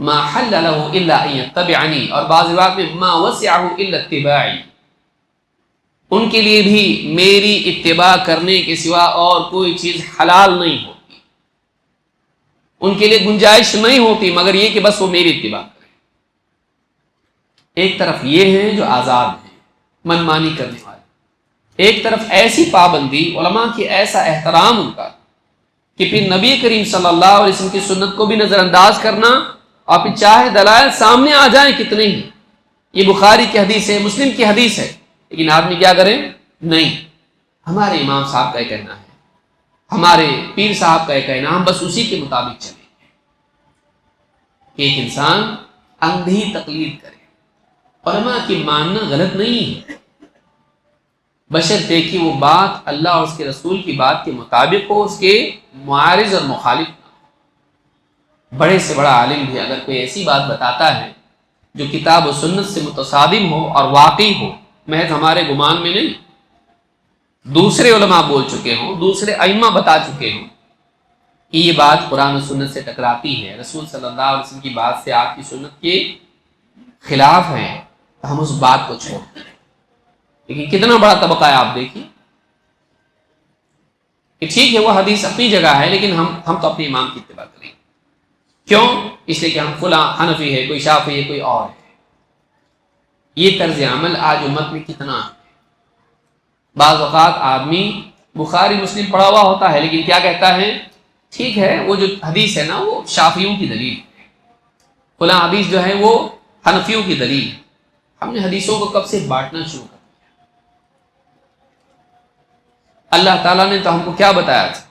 ما حل له الا ان يتبعنی، اور بعض روایات میں ما وسعه الا اتباعی، ان کے لیے بھی میری اتباع کرنے کے سوا اور کوئی چیز حلال نہیں ہوتی، ان کے لیے گنجائش نہیں ہوتی مگر یہ کہ بس وہ میری اتباع کریں۔ ایک طرف یہ ہیں جو آزاد ہیں، من مانی کرنے والے، ایک طرف ایسی پابندی، علماء کی ایسا احترام ان کا کہ پھر نبی کریم صلی اللہ علیہ وسلم کی سنت کو بھی نظر انداز کرنا، اور پھر چاہے دلائل سامنے آ جائیں کتنے ہی، یہ بخاری کی حدیث ہے، مسلم کی حدیث ہے، لیکن آدمی کیا کرے؟ نہیں، ہمارے امام صاحب کا یہ کہنا ہے، ہمارے پیر صاحب کا یہ کہنا، ہم بس اسی کے مطابق چلیں۔ ایک انسان اندھی تقلید کرے، علماء کی ماننا غلط نہیں ہے، بشرطے کہ وہ بات اللہ اور اس کے رسول کی بات کے مطابق ہو، اس کے معارض اور مخالف نہ ہو۔ بڑے سے بڑا عالم بھی اگر کوئی ایسی بات بتاتا ہے جو کتاب و سنت سے متصادم ہو اور واقعی ہو، محض ہمارے گمان میں نہیں، دوسرے علماء بول چکے ہوں، دوسرے ائمہ بتا چکے ہوں کہ یہ بات قرآن و سنت سے ٹکراتی ہے، رسول صلی اللہ علیہ وسلم کی بات سے آپ کی سنت کے خلاف ہے، تو ہم اس بات کو چھوڑ دیں۔ لیکن کتنا بڑا طبقہ ہے آپ دیکھیے کہ ٹھیک ہے وہ حدیث اپنی جگہ ہے، لیکن ہم تو اپنے امام کی اتباع کریں گے۔ کیوں؟ اس لیے کہ ہم فلاں حنفی ہے، کوئی شافعی ہے، کوئی اور ہے۔ یہ طرز عمل آج امت میں کتنا ہے۔ بعض اوقات آدمی بخاری مسلم پڑھا ہوا ہوتا ہے، لیکن کیا کہتا ہے؟ ٹھیک ہے وہ جو حدیث ہے نا وہ شافعیوں کی دلیل ہے، فلاں حدیث جو ہے وہ حنفیوں کی دلیل ہے۔ ہم نے حدیثوں کو کب سے بانٹنا شروع کر دیا۔ اللہ تعالیٰ نے تو ہم کو کیا بتایا تھا؟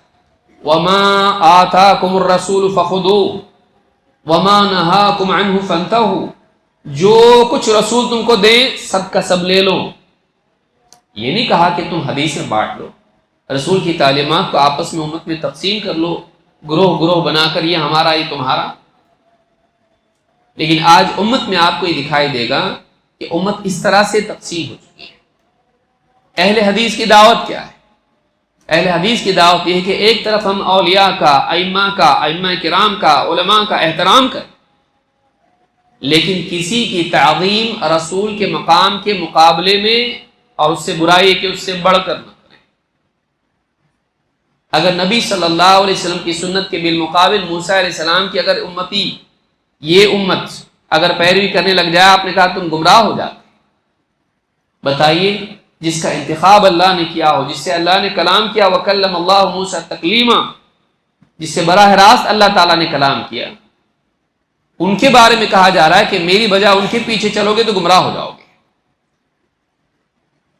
وَمَا آتَاكُمُ الرَّسُولُ فَخُذُوهُ وَمَا نَهَاكُمْ عَنْهُ فَانْتَهُوا، جو کچھ رسول تم کو دیں سب کا سب لے لو۔ یہ نہیں کہا کہ تم حدیث میں بانٹ لو، رسول کی تعلیمات کو آپس میں امت میں تقسیم کر لو، گروہ گروہ بنا کر یہ ہمارا یہ تمہارا۔ لیکن آج امت میں آپ کو یہ دکھائی دے گا کہ امت اس طرح سے تقسیم ہو چکی ہے۔ اہل حدیث کی دعوت کیا ہے؟ اہل حدیث کی دعوت یہ ہے کہ ایک طرف ہم اولیاء کا، ائمہ کرام کا، علماء کا احترام کریں، لیکن کسی کی تعظیم رسول کے مقام کے مقابلے میں اور اس سے برائی ہے کہ اس سے بڑھ کر نہ کریں۔ اگر نبی صلی اللہ علیہ وسلم کی سنت کے بالمقابل موسیٰ علیہ السلام کی اگر امتی، یہ امت اگر پیروی کرنے لگ جائے، آپ نے کہا تم گمراہ ہو جاتے۔ بتائیے جس کا انتخاب اللہ نے کیا ہو، جس سے اللہ نے کلام کیا، وَكَلَّمَ اللَّهُ مُوسَىٰ تَكْلِيمًا، جس سے براہ راست اللہ تعالیٰ نے کلام کیا، ان کے بارے میں کہا جا رہا ہے کہ میری بجائے ان کے پیچھے چلو گے تو گمراہ ہو جاؤ گے۔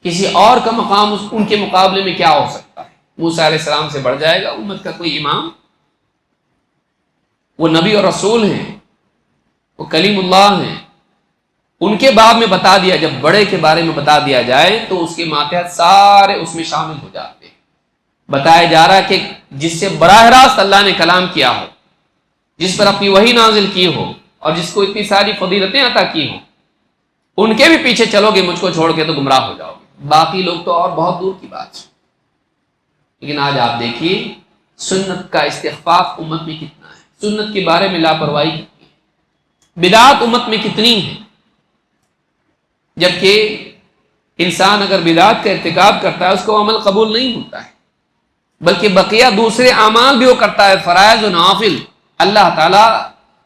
کسی اور کا مقام ان کے مقابلے میں کیا ہو سکتا ہے؟ موسیٰ علیہ السلام سے بڑھ جائے گا امت کا کوئی امام؟ وہ نبی اور رسول ہیں، وہ کلیم اللہ ہیں، ان کے باب میں بتا دیا، جب بڑے کے بارے میں بتا دیا جائے تو اس کے ماتحت سارے اس میں شامل ہو جاتے ہیں۔ بتایا جا رہا ہے کہ جس سے براہ راست اللہ نے کلام کیا ہو، جس پر اپنی وحی نازل کی ہو اور جس کو اتنی ساری فضیلتیں عطا کی ہوں، ان کے بھی پیچھے چلو گے مجھ کو چھوڑ کے تو گمراہ ہو جاؤ گے۔ باقی لوگ تو اور بہت دور کی بات ہے۔ لیکن آج آپ دیکھیے سنت کا استخفاف امت میں کتنا ہے، سنت کے بارے میں لاپرواہی کتنی ہے، بدعات امت میں کتنی ہے۔ جبکہ انسان اگر بدعات کا ارتکاب کرتا ہے اس کو عمل قبول نہیں ہوتا ہے، بلکہ بقیہ دوسرے اعمال بھی وہ کرتا ہے، فرائض و نوافل، اللہ تعالیٰ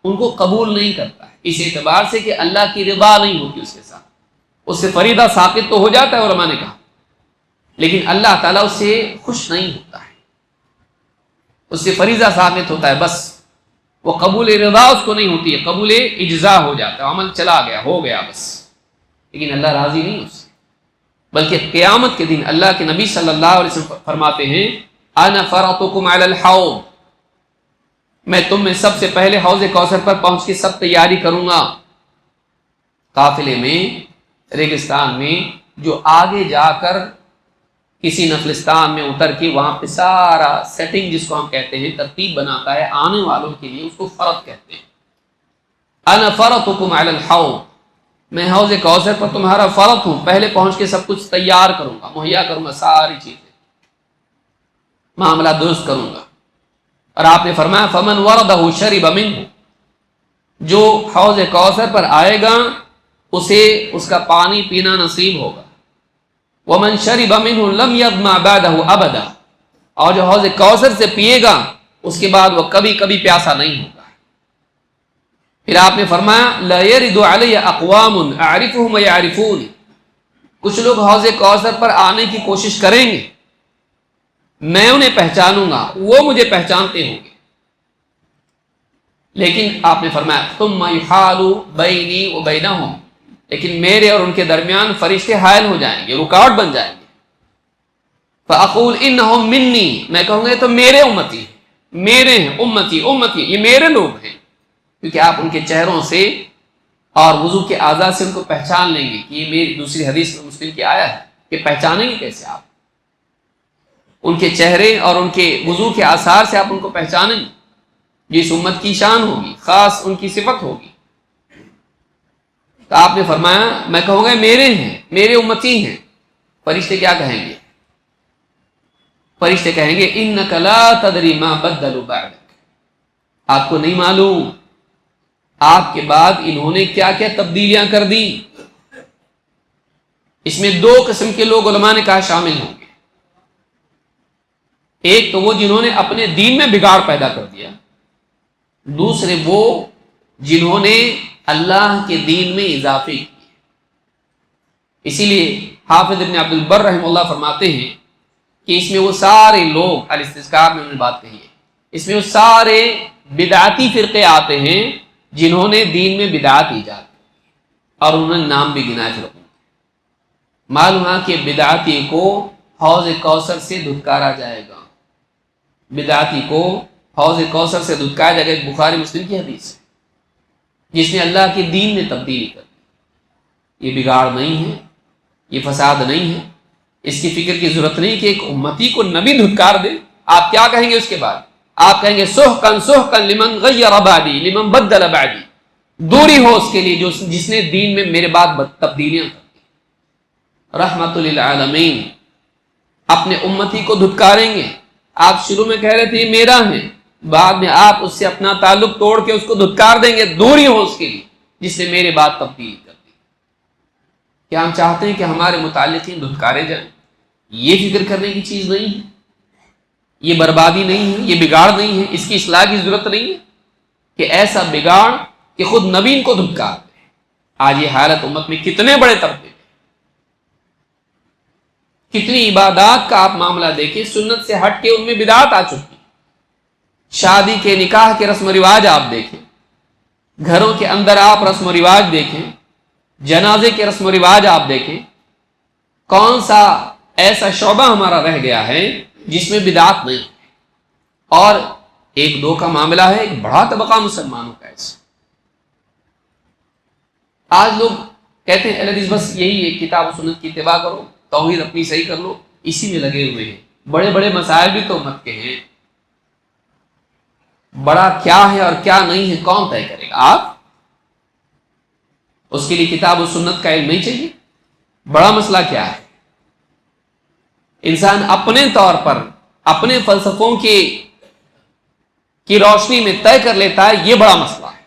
ان کو قبول نہیں کرتا ہے، اس اعتبار سے کہ اللہ کی رضا نہیں ہوتی اس کے ساتھ۔ اس سے فریضہ ساقط تو ہو جاتا ہے علماء نے کہا، لیکن اللہ تعالیٰ اس سے خوش نہیں ہوتا ہے، اس سے فریضہ ثابت ہوتا ہے، بس وہ قبول رضا اس کو نہیں ہوتی ہے، قبول اجزا ہو جاتا ہے، عمل چلا گیا، ہو گیا بس، لیکن اللہ راضی نہیں اس سے۔ بلکہ قیامت کے دن اللہ کے نبی صلی اللہ علیہ وسلم فرماتے ہیں انا فرطکم علی الحوض، میں تم میں سب سے پہلے حوض کوثر پر پہنچ کے سب تیاری کروں گا۔ قافلے میں، ریگستان میں جو آگے جا کر کسی نخلستان میں اتر کے وہاں پہ سارا سیٹنگ جس کو ہم کہتے ہیں ترتیب بناتا ہے آنے والوں کے لیے، اس کو فرط کہتے ہیں۔ انا فرطکم علی الحوض، میں حوض کوثر پر تمہارا فرط ہوں، پہلے پہنچ کے سب کچھ تیار کروں گا، مہیا کروں گا، ساری چیزیں، معاملہ درست کروں گا۔ اور آپ نے فرمایا فمن وردہ شرب منہ، جو حوض کوثر پر آئے گا اسے اس کا پانی پینا نصیب ہوگا، ومن شرب منہ لم یظمأ بعدہ ابدا، اور جو حوض کوثر سے پیے گا اس کے بعد وہ کبھی کبھی پیاسا نہیں ہوگا۔ پھر آپ نے فرمایا لا یرد علی اقوام اعرفهم ویعرفونی، کچھ لوگ حوض کوثر پر آنے کی کوشش کریں گے، میں انہیں پہچانوں گا، وہ مجھے پہچانتے ہوں گے، لیکن آپ نے فرمایا ثم یحال بینی وبینہم، لیکن میرے اور ان کے درمیان فرشتے حائل ہو جائیں گے، رکاوٹ بن جائیں گے۔ فاقول انہم منی، میں کہوں گا یہ تو میرے امتی ہیں، میرے ہیں، امتی امتی، یہ میرے لوگ ہیں، کیونکہ آپ ان کے چہروں سے اور وضو کے اعضاء سے ان کو پہچان لیں گے کہ یہ میری، دوسری حدیث میں مسلم کی آیا ہے کہ پہچانیں گے کیسے آپ، ان کے چہرے اور ان کے وضو کے آثار سے آپ ان کو پہچانیں گے، جس امت کی شان ہوگی، خاص ان کی صفت ہوگی۔ تو آپ نے فرمایا میں کہوں گا میرے ہیں، میرے امتی ہیں۔ فرشتے کیا کہیں گے؟ فرشتے کہیں گے انک لا تدری ما بدلوا بعدک، آپ کو نہیں معلوم آپ کے بعد انہوں نے کیا کیا تبدیلیاں کر دی۔ اس میں دو قسم کے لوگ علماء نے کہا شامل ہوں گے، ایک تو وہ جنہوں نے اپنے دین میں بگاڑ پیدا کر دیا، دوسرے وہ جنہوں نے اللہ کے دین میں اضافے کیے۔ اسی لیے حافظ ابن عبد البر رحمہ اللہ فرماتے ہیں کہ اس میں وہ سارے لوگ، الاستذکار میں انہوں نے بات کہی ہے، اس میں وہ سارے بدعتی فرقے آتے ہیں جنہوں نے دین میں بدعت ایجاد کی اور انہوں نے نام بھی گنائے فرقوں۔ معلوم ہے کہ بدعتی کو حوض کوثر سے دھتکارا جائے گا، بدعتی کو حوض کوثر سے دھتکارا جائے گا۔ ایک بخاری مسلم کی حدیث ہے، جس نے اللہ کے دین میں تبدیلی کر دی، یہ بگاڑ نہیں ہے، یہ فساد نہیں ہے، اس کی فکر کی ضرورت نہیں کہ ایک امتی کو نبی دھتکار دے۔ آپ کیا کہیں گے اس کے بعد؟ آپ کہیں گے سحقن سحقن لمن غیر بعدی لمن بدل بعدی، دوری ہو اس کے لیے جس نے دین میں میرے بعد تبدیلیاں کر دی۔ رحمت للعالمین اپنے امتی کو دھتکاریں گے۔ آپ شروع میں کہہ رہے تھے یہ میرا ہے، بعد میں آپ اس سے اپنا تعلق توڑ کے اس کو دھتکار دیں گے، دوری ہو اس کے لیے جس نے میرے بعد تبدیلی کر دی۔ کیا ہم چاہتے ہیں کہ ہمارے متعلقین دھتکارے جائیں؟ یہ فکر کرنے کی چیز نہیں ہے، یہ بربادی نہیں ہے، یہ بگاڑ نہیں ہے، اس کی اصلاح کی ضرورت نہیں ہے کہ ایسا بگاڑ کہ خود نبی ان کو دھتکار دے۔ آج یہ حالت امت میں کتنے بڑے طبقے، کتنی عبادات کا آپ معاملہ دیکھیں، سنت سے ہٹ کے ان میں بدعت آ چکی۔ شادی کے، نکاح کے رسم و رواج آپ دیکھیں، گھروں کے اندر آپ رسم و رواج دیکھیں، جنازے کے رسم و رواج آپ دیکھیں، کون سا ایسا شعبہ ہمارا رہ گیا ہے جس میں بدعت نہیں؟ اور ایک دو کا معاملہ ہے، ایک بڑا طبقہ مسلمانوں کا ایسا۔ آج لوگ کہتے ہیں الحدیث بس یہی ہے، کتاب و سنت کی اتباع کرو، توحید اپنی صحیح کر لو، اسی میں لگے ہوئے ہیں۔ بڑے بڑے مسائل بھی تو امت کے ہیں، بڑا کیا ہے اور کیا نہیں ہے کون طے کرے گا؟ آپ اس کے لیے کتاب و سنت کا علم نہیں چاہیے؟ بڑا مسئلہ کیا ہے؟ انسان اپنے طور پر اپنے فلسفوں کی روشنی میں طے کر لیتا ہے، یہ بڑا مسئلہ ہے۔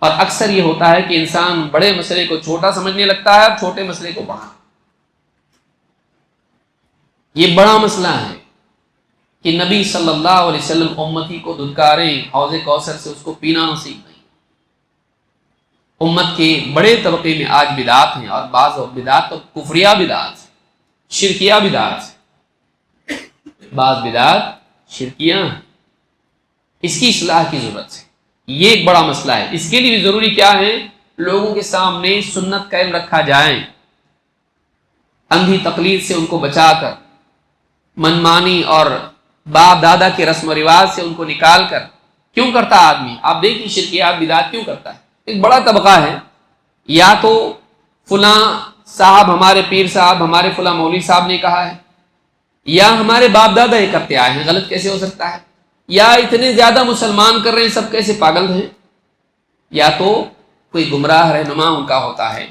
اور اکثر یہ ہوتا ہے کہ انسان بڑے مسئلے کو چھوٹا سمجھنے لگتا ہے اور چھوٹے مسئلے کو بڑا۔ یہ بڑا مسئلہ ہے کہ نبی صلی اللہ علیہ وسلم امتی کو دھتکاریں، حوض کوثر سے اس کو پینا نصیب نہیں۔ امت کے بڑے طبقے میں آج بدعات ہیں، اور بعض بدعات تو کفریہ بدعات، شرکیہ بدعات، بعض بدعات شرکیہ ہیں۔ اس کی اصلاح کی ضرورت ہے، یہ ایک بڑا مسئلہ ہے۔ اس کے لیے بھی ضروری کیا ہے؟ لوگوں کے سامنے سنت کا علم رکھا جائے، اندھی تقلید سے ان کو بچا کر، منمانی اور باپ دادا کے رسم و رواج سے ان کو نکال کر۔ کیوں کرتا آدمی؟ آپ دیکھیں شرکیات بدعات کیوں کرتا ہے؟ ایک بڑا طبقہ ہے، یا تو فلاں صاحب، ہمارے پیر صاحب، ہمارے فلاں مولوی صاحب نے کہا ہے، یا ہمارے باپ دادا یہ کرتے آئے ہیں، غلط کیسے ہو سکتا ہے؟ یا اتنے زیادہ مسلمان کر رہے ہیں، سب کیسے پاگل ہیں؟ یا تو کوئی گمراہ رہنما ان کا ہوتا ہے،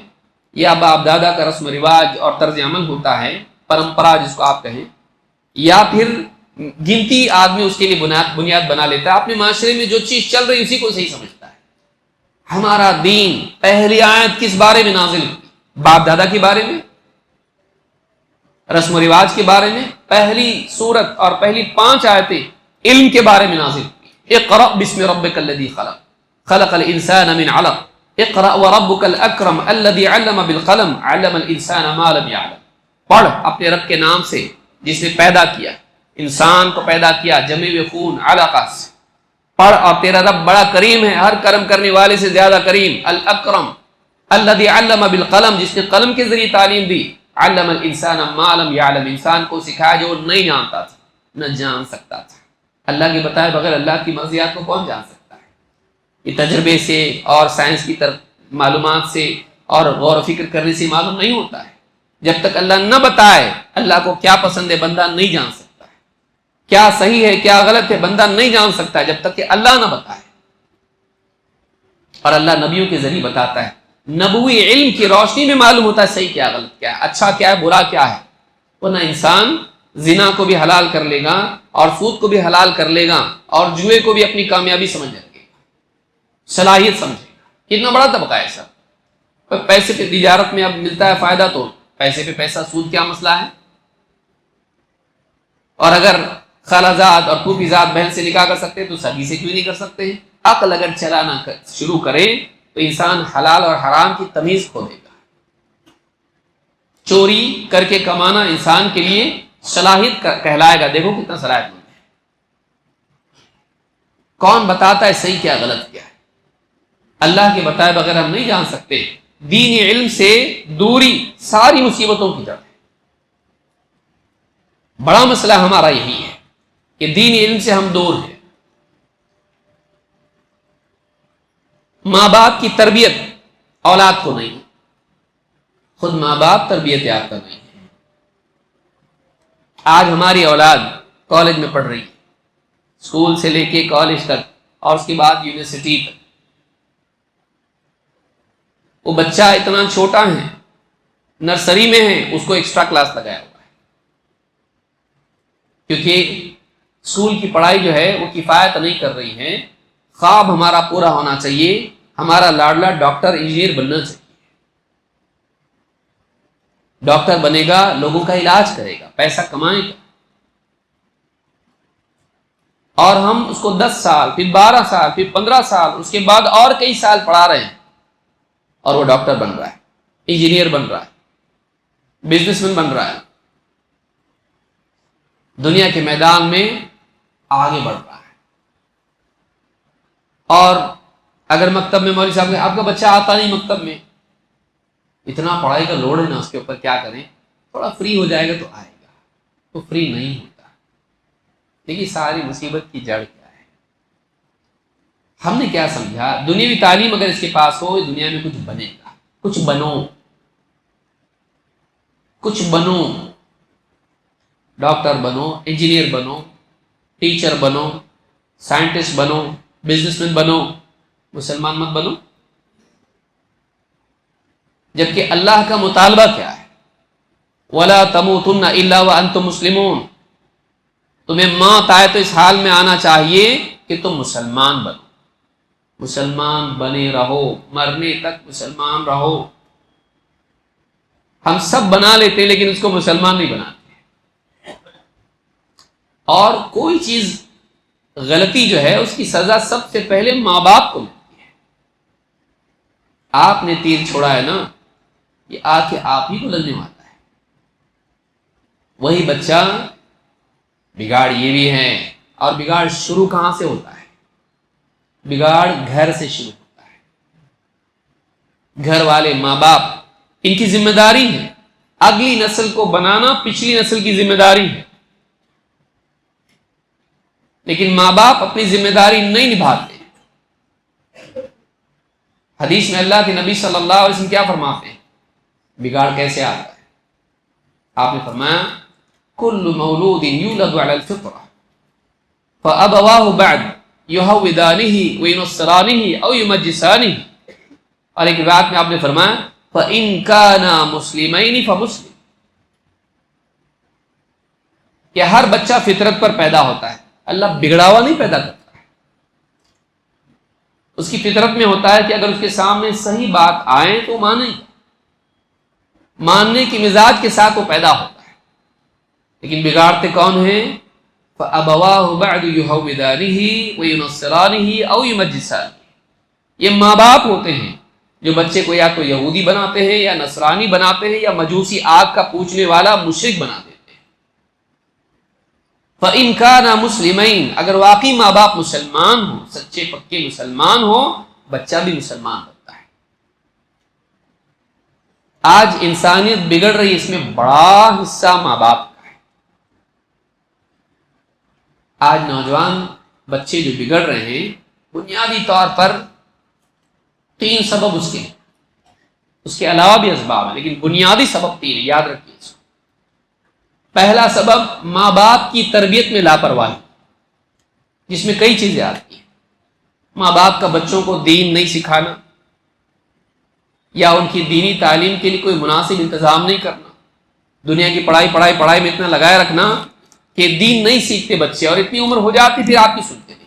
یا باپ دادا کا رسم و رواج اور طرز عمل ہوتا ہے، پرمپرا جس کو آپ کہیں، یا پھر گنتی آدمی اس کے لیے بنیاد بنا لیتا ہے. اپنے معاشرے میں جو چیز چل رہی اسی کو صحیح سمجھتا ہے. ہمارا دین پہلی آیت کس بارے میں نازل ہوئی؟ باپ دادا کے بارے میں، رسم و رواج کے بارے میں. پہلی سورت اور پہلی 5 آیتیں علم کے بارے میں نازل ہوئی. اقرأ بسم ربک الذی خلق خلق الانسان من علق اقرأ وربک الاکرم الذی علم بالقلم علم الانسان ما لم یعلم. پڑھ اپنے رب کے نام سے جس نے پیدا کیا، انسان کو پیدا کیا جمع ہوئے خون علقہ سے. پڑھ اور تیرا رب بڑا کریم ہے، ہر کرم کرنے والے سے زیادہ کریم. الاکرم الذی علم بالقلم، جس نے قلم کے ذریعے تعلیم دی. علم الانسان ما لم یعلم، انسان کو سکھایا جو نہیں جانتا تھا، نہ جان سکتا تھا. اللہ کے بتائے بغیر اللہ کی مرضیات کو کون جان سکتا ہے؟ یہ تجربے سے اور سائنس کی طرف معلومات سے اور غور و فکر کرنے سے معلوم نہیں ہوتا ہے. جب تک اللہ نہ بتائے اللہ کو کیا پسند ہے بندہ نہیں جان سکتا ہے، کیا صحیح ہے کیا غلط ہے بندہ نہیں جان سکتا ہے جب تک کہ اللہ نہ بتائے. اور اللہ نبیوں کے ذریعے بتاتا ہے. نبوی علم کی روشنی میں معلوم ہوتا ہے صحیح کیا غلط کیا ہے، اچھا کیا ہے برا کیا ہے. ورنہ انسان زنا کو بھی حلال کر لے گا اور سود کو بھی حلال کر لے گا اور جوئے کو بھی اپنی کامیابی سمجھ لے گا، صلاحیت سمجھے گا. کتنا بڑا طبقہ ہے سر. پیسے پہ تجارت میں اب ملتا ہے فائدہ تو پیسے پہ پیسہ، سود کیا مسئلہ ہے. اور اگر خالازاد اور پھوپھی زاد بہن سے نکاح کر سکتے تو سگی سے کیوں نہیں کر سکتے ہیں. عقل اگر چلانا شروع کرے تو انسان حلال اور حرام کی تمیز کھو دے گا. چوری کر کے کمانا انسان کے لیے صلاحیت کہلائے گا. دیکھو کتنا صلاحیت مند ہے. کون بتاتا ہے صحیح کیا غلط کیا ہے؟ اللہ کے بتائے بغیر ہم نہیں جان سکتے. دینی علم سے دوری ساری مصیبتوں کی جڑ ہے. بڑا مسئلہ ہمارا یہی ہے کہ دینی علم سے ہم دور ہیں. ماں باپ کی تربیت اولاد کو نہیں، خود ماں باپ تربیت یافتہ نہیں ہے. آج ہماری اولاد کالج میں پڑھ رہی ہے، اسکول سے لے کے کالج تک اور اس کے بعد یونیورسٹی تک. وہ بچہ اتنا چھوٹا ہے، نرسری میں ہے، اس کو ایکسٹرا کلاس لگایا ہوا ہے. کیونکہ اسکول کی پڑھائی جو ہے وہ کفایت نہیں کر رہی ہے. خواب ہمارا پورا ہونا چاہیے، ہمارا لاڈلا ڈاکٹر انجینئر بننا چاہیے. ڈاکٹر بنے گا، لوگوں کا علاج کرے گا، پیسہ کمائے گا. اور ہم اس کو 10 سال پھر 12 سال پھر 15 سال اس کے بعد اور کئی سال پڑھا رہے ہیں اور وہ ڈاکٹر بن رہا ہے، انجینئر بن رہا ہے، بزنس مین بن رہا ہے، دنیا کے میدان میں آگے بڑھ رہا ہے. اور اگر مکتب میں مولوی صاحب آپ کا بچہ آتا نہیں مکتب میں، اتنا پڑھائی کا لوڈ ہے نا اس کے اوپر، کیا کریں، تھوڑا فری ہو جائے گا تو آئے گا. تو فری نہیں ہوتا. دیکھیے ساری مصیبت کی جڑ کیا ہے. ہم نے کیا سمجھا دنیاوی تعلیم اگر اس کے پاس ہو دنیا میں کچھ بنے گا. کچھ بنو، کچھ بنو، ڈاکٹر بنو، انجینئر بنو، ٹیچر بنو، سائنٹسٹ بنو، بزنس مین بنو، مسلمان مت بنو. جبکہ اللہ کا مطالبہ کیا ہے؟ وَلَا تَمُوتُنَّ إِلَّا وَأَنْتُمْ مُسْلِمُونَ. تمہیں موت آئے تو اس حال میں آنا چاہیے کہ تم مسلمان بنو. مسلمان بنے رہو، مرنے تک مسلمان رہو. ہم سب بنا لیتے لیکن اس کو مسلمان نہیں بناتے. اور کوئی چیز غلطی جو ہے اس کی سزا سب سے پہلے ماں باپ کو ملتی ہے. آپ نے تیر چھوڑا ہے نا، یہ آ کے آپ ہی کو لگنے والا ہے. وہی بچہ بگاڑ یہ بھی ہے. اور بگاڑ شروع کہاں سے ہوتا ہے؟ بگاڑ گھر سے شروع ہوتا ہے. گھر والے ماں باپ ان کی ذمہ داری ہے. اگلی نسل کو بنانا پچھلی نسل کی ذمہ داری ہے. لیکن ماں باپ اپنی ذمہ داری نہیں نبھاتے. حدیث میں اللہ کے نبی صلی اللہ علیہ وسلم کیا فرماتے ہیں؟ بگاڑ کیسے آتا ہے؟ آپ نے فرمایا کل مولود یولد علی الفطرہ فابواہ بعد یہودانہ وینصرانہ او یمجسانہ. اور ایک روایت میں آپ نے فرمایا فإن كانا مسلمین فمسلم. کہ ہر بچہ فطرت پر پیدا ہوتا ہے، اللہ بگڑا ہوا نہیں پیدا کرتا ہے. اس کی فطرت میں ہوتا ہے کہ اگر اس کے سامنے صحیح بات آئے تو مانے، ماننے کی مزاج کے ساتھ وہ پیدا ہوتا ہے. لیکن بگاڑتے کون ہیں؟ فَأَبَوَاهُ بَعْدُ يُهَوِّدَانِهِ وَيُنَصِّرَانِهِ أَوْ يُمَجِّسَانِهِ. یہ ماں باپ ہوتے ہیں جو بچے کو یا تو یہودی بناتے ہیں یا نصرانی بناتے ہیں یا مجوسی آگ کا پوجنے والا مشرک بنا دیتے ہیں. فَإِنْ كَانَ مُسْلِمَيْنِ، اگر واقعی ماں باپ مسلمان ہوں، سچے پکے مسلمان ہوں، بچہ بھی مسلمان ہوتا ہے. آج انسانیت بگڑ رہی ہے، اس میں بڑا حصہ ماں باپ کا ہے. آج نوجوان بچے جو بگڑ رہے ہیں بنیادی طور پر 3 سبب اس کے علاوہ بھی اسباب ہیں، لیکن بنیادی سبب 3 ہے، یاد رکھیے اس کو. پہلا سبب ماں باپ کی تربیت میں لاپرواہی، جس میں کئی چیزیں آتی ہیں. ماں باپ کا بچوں کو دین نہیں سکھانا، یا ان کی دینی تعلیم کے لیے کوئی مناسب انتظام نہیں کرنا. دنیا کی پڑھائی میں اتنا لگائے رکھنا کہ دین نہیں سیکھتے بچے، اور اتنی عمر ہو جاتی پھر آپ کی سنتے نہیں.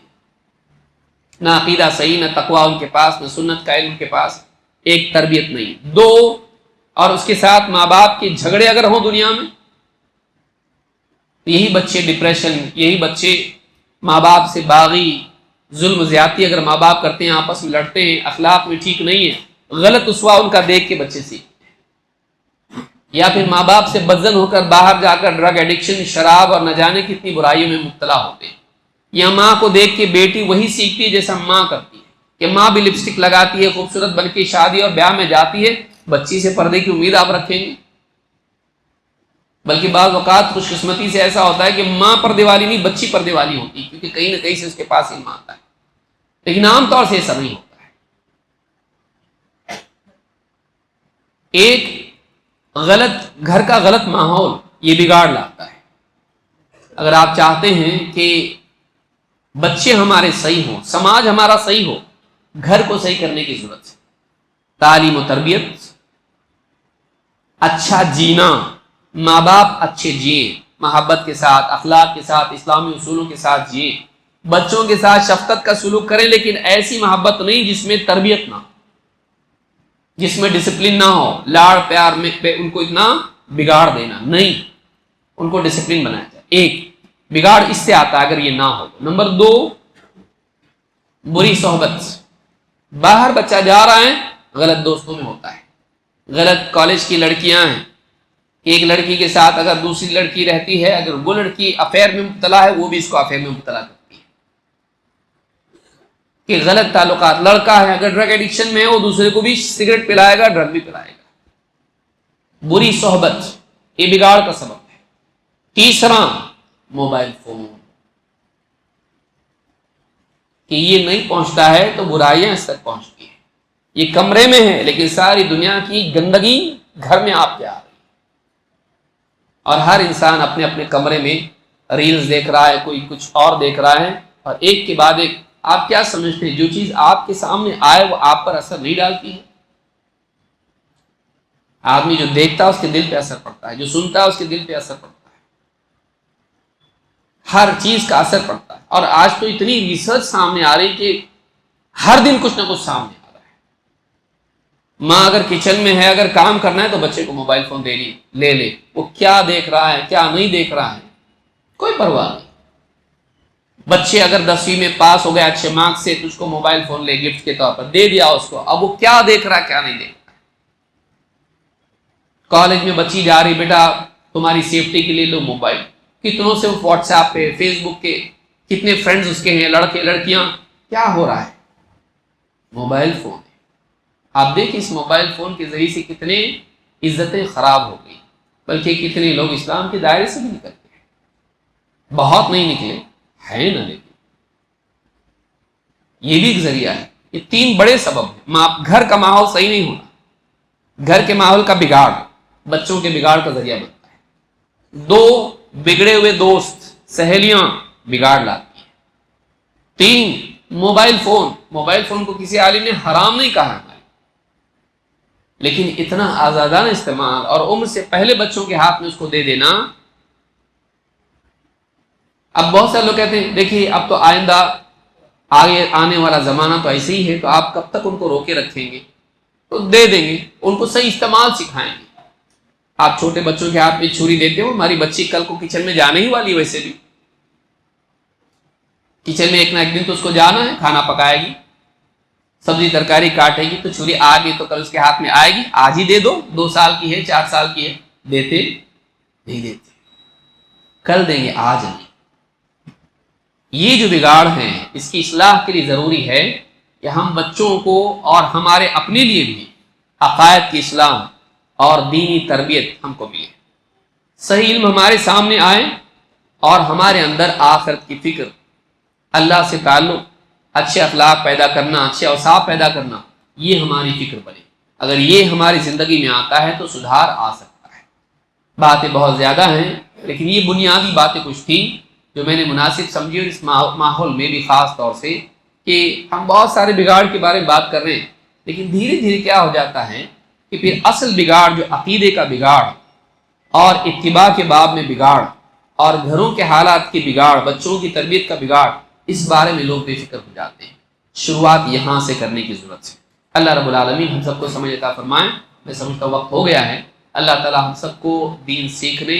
نہ عقیدہ صحیح، نہ تقویٰ ان کے پاس، نہ سنت کا علم ان کے پاس، ایک تربیت نہیں. 2، اور اس کے ساتھ ماں باپ کے جھگڑے اگر ہوں دنیا میں، یہی بچے ڈپریشن، یہی بچے ماں باپ سے باغی، ظلم زیادتی اگر ماں باپ کرتے ہیں، آپس میں لڑتے ہیں، اخلاق میں ٹھیک نہیں ہے، غلط اسوا ان کا دیکھ کے بچے سیکھتے ہیں. یا پھر ماں باپ سے بدزن ہو کر باہر جا کر ڈرگ ایڈکشن، شراب اور نہ جانے کتنی برائیوں میں مبتلا ہوتے ہیں. یا ماں کو دیکھ کے بیٹی وہی سیکھتی ہے جیسا ماں کرتی ہے، کہ ماں بھی لپسٹک لگاتی ہے، خوبصورت بن کے شادی اور بیاہ میں جاتی ہے، بچی سے پردے کی امید آپ رکھیں گے؟ بلکہ بعض اوقات خوش قسمتی سے ایسا ہوتا ہے کہ ماں پردے والی نہیں، بچی پردے والی ہوتی ہے، کیونکہ کہیں نہ کہیں سے اس کے پاس علم آتا ہے. لیکن عام طور سے ایسا نہیں ہوتا ہے. ایک غلط گھر کا غلط ماحول یہ بگاڑ لاتا ہے. اگر آپ چاہتے ہیں کہ بچے ہمارے صحیح ہوں، سماج ہمارا صحیح ہو، گھر کو صحیح کرنے کی ضرورت ہے. تعلیم و تربیت، اچھا جینا، ماں باپ اچھے جئیں، محبت کے ساتھ، اخلاق کے ساتھ، اسلامی اصولوں کے ساتھ جئیں. بچوں کے ساتھ شفقت کا سلوک کریں، لیکن ایسی محبت نہیں جس میں تربیت نہ ہو، جس میں ڈسپلن نہ ہو. لاڑ پیار میں ان کو اتنا بگاڑ دینا نہیں، ان کو ڈسپلن بنایا جائے. ایک بگاڑ اس سے آتا ہے اگر یہ نہ ہو. نمبر 2، بری صحبت. باہر بچہ جا رہا ہے، غلط دوستوں میں ہوتا ہے. غلط کالج کی لڑکیاں ہیں، ایک لڑکی کے ساتھ اگر دوسری لڑکی رہتی ہے، اگر وہ لڑکی افیئر میں مبتلا ہے، وہ بھی اس کو افیئر میں مبتلا کرتی ہے. کہ غلط تعلقات. لڑکا ہے اگر ڈرگ ایڈکشن میں ہے، وہ دوسرے کو بھی سگریٹ پلائے گا، ڈرگ بھی پلائے گا. بری صحبت یہ بگاڑ کا سبب ہے. تیسرا، موبائل فون، کہ یہ نہیں پہنچتا ہے تو برائیاں اس تک پہنچتی ہیں. یہ کمرے میں ہے لیکن ساری دنیا کی گندگی گھر میں آپ کے آ رہی ہے. اور ہر انسان اپنے اپنے کمرے میں ریلز دیکھ رہا ہے، کوئی کچھ اور دیکھ رہا ہے، اور ایک کے بعد ایک. آپ کیا سمجھتے ہیں جو چیز آپ کے سامنے آئے وہ آپ پر اثر نہیں ڈالتی ہے؟ آدمی جو دیکھتا ہے اس کے دل پہ اثر پڑتا ہے، جو سنتا ہے اس کے دل پہ اثر پڑتا ہے، ہر چیز کا اثر پڑتا ہے. اور آج تو اتنی ریسرچ سامنے آ رہی کہ ہر دن کچھ نہ کچھ سامنے آ رہا ہے. ماں اگر کچن میں ہے، اگر کام کرنا ہے تو بچے کو موبائل فون لے لے. وہ کیا دیکھ رہا ہے کیا نہیں دیکھ رہا ہے کوئی پرواہ نہیں. بچے اگر 10ویں میں پاس ہو گیا اچھے مارکس سے، تو اس کو موبائل فون لے گفٹ کے طور پر دے دیا اس کو. اب وہ کیا دیکھ رہا ہے کیا نہیں دیکھ رہا. کالج میں بچی جا رہی، بیٹا تمہاری سیفٹی کے لیے لو موبائل. کتنوں سے واٹس ایپ پہ، فیس بک کے کتنے فرینڈز اس کے ہیں، لڑکے لڑکیاں. کیا ہو رہا ہے؟ Mobile phone. آپ دیکھیں اس موبائل فون کے ذریعے سے کتنے عزتیں خراب ہو گئی، بلکہ کتنے لوگ اسلام کے دائرے سے بھی نکل گئے. بہت نہیں نکلے ہیں نا، لیکن یہ بھی ایک ذریعہ ہے. یہ 3 بڑے سبب ہیں. گھر کا ماحول صحیح نہیں ہونا، گھر کے ماحول کا بگاڑ بچوں کے بگاڑ کا ذریعہ بنتا ہے. 2، بگڑے ہوئے دوست سہیلیاں بگاڑ لاتی ہیں. 3، موبائل فون. موبائل فون کو کسی عالم نے حرام نہیں کہا ہے، لیکن اتنا آزادانہ استعمال اور عمر سے پہلے بچوں کے ہاتھ میں اس کو دے دینا اب بہت سے لوگ کہتے ہیں دیکھیے اب تو آئندہ آگے آنے والا زمانہ تو ایسے ہی ہے، تو آپ کب تک ان کو روکے رکھیں گے؟ تو دے دیں گے، ان کو صحیح استعمال سکھائیں گے۔ آپ چھوٹے بچوں کے ہاتھ میں چھری دیتے ہو، ہماری بچی کل کو کچن میں جانے ہی والی ہے، ویسے بھی کچن میں ایک نہ ایک دن تو اس کو جانا ہے، کھانا پکائے گی، سبزی ترکاری کاٹے گی، تو چھری آ گئی تو کل اس کے ہاتھ میں آئے گی۔ آج ہی دے دو، 2 سال کی ہے 4 سال کی ہے، دیتے نہیں دیتے، کل دیں گے آج نہیں۔ یہ جو بگاڑ ہیں اس کی اصلاح کے لیے ضروری ہے کہ ہم بچوں کو اور ہمارے اپنے لیے بھی عقائد کی اصلاح اور دینی تربیت ہم کو ملے، صحیح علم ہمارے سامنے آئے اور ہمارے اندر آخرت کی فکر، اللہ سے تعلق، اچھے اخلاق پیدا کرنا، اچھے اوصاف پیدا کرنا، یہ ہماری فکر بنے۔ اگر یہ ہماری زندگی میں آتا ہے تو سدھار آ سکتا ہے۔ باتیں بہت زیادہ ہیں، لیکن یہ بنیادی باتیں کچھ تھیں جو میں نے مناسب سمجھی، اور اس ماحول میں بھی خاص طور سے کہ ہم بہت سارے بگاڑ کے بارے میں بات کر رہے ہیں، لیکن دھیرے دھیرے کیا ہو جاتا ہے کہ پھر اصل بگاڑ جو عقیدے کا بگاڑ اور اتباع کے باب میں بگاڑ اور گھروں کے حالات کی بگاڑ، بچوں کی تربیت کا بگاڑ، اس بارے میں لوگ بے فکر ہو جاتے ہیں۔ شروعات یہاں سے کرنے کی ضرورت ہے۔ اللہ رب العالمین ہم سب کو سمجھ عطا فرمائیں۔ میں سمجھتا وقت ہو گیا ہے۔ اللہ تعالی ہم سب کو دین سیکھنے،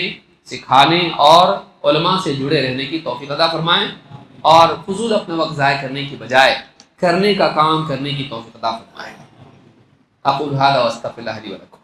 سکھانے اور علماء سے جڑے رہنے کی توفیق عطا فرمائیں، اور فضول اپنا وقت ضائع کرنے کی بجائے کرنے کا کام کرنے کی توفیق عطا فرمائیں۔ اقول ھذا واستغفر اللہ لی ولکم۔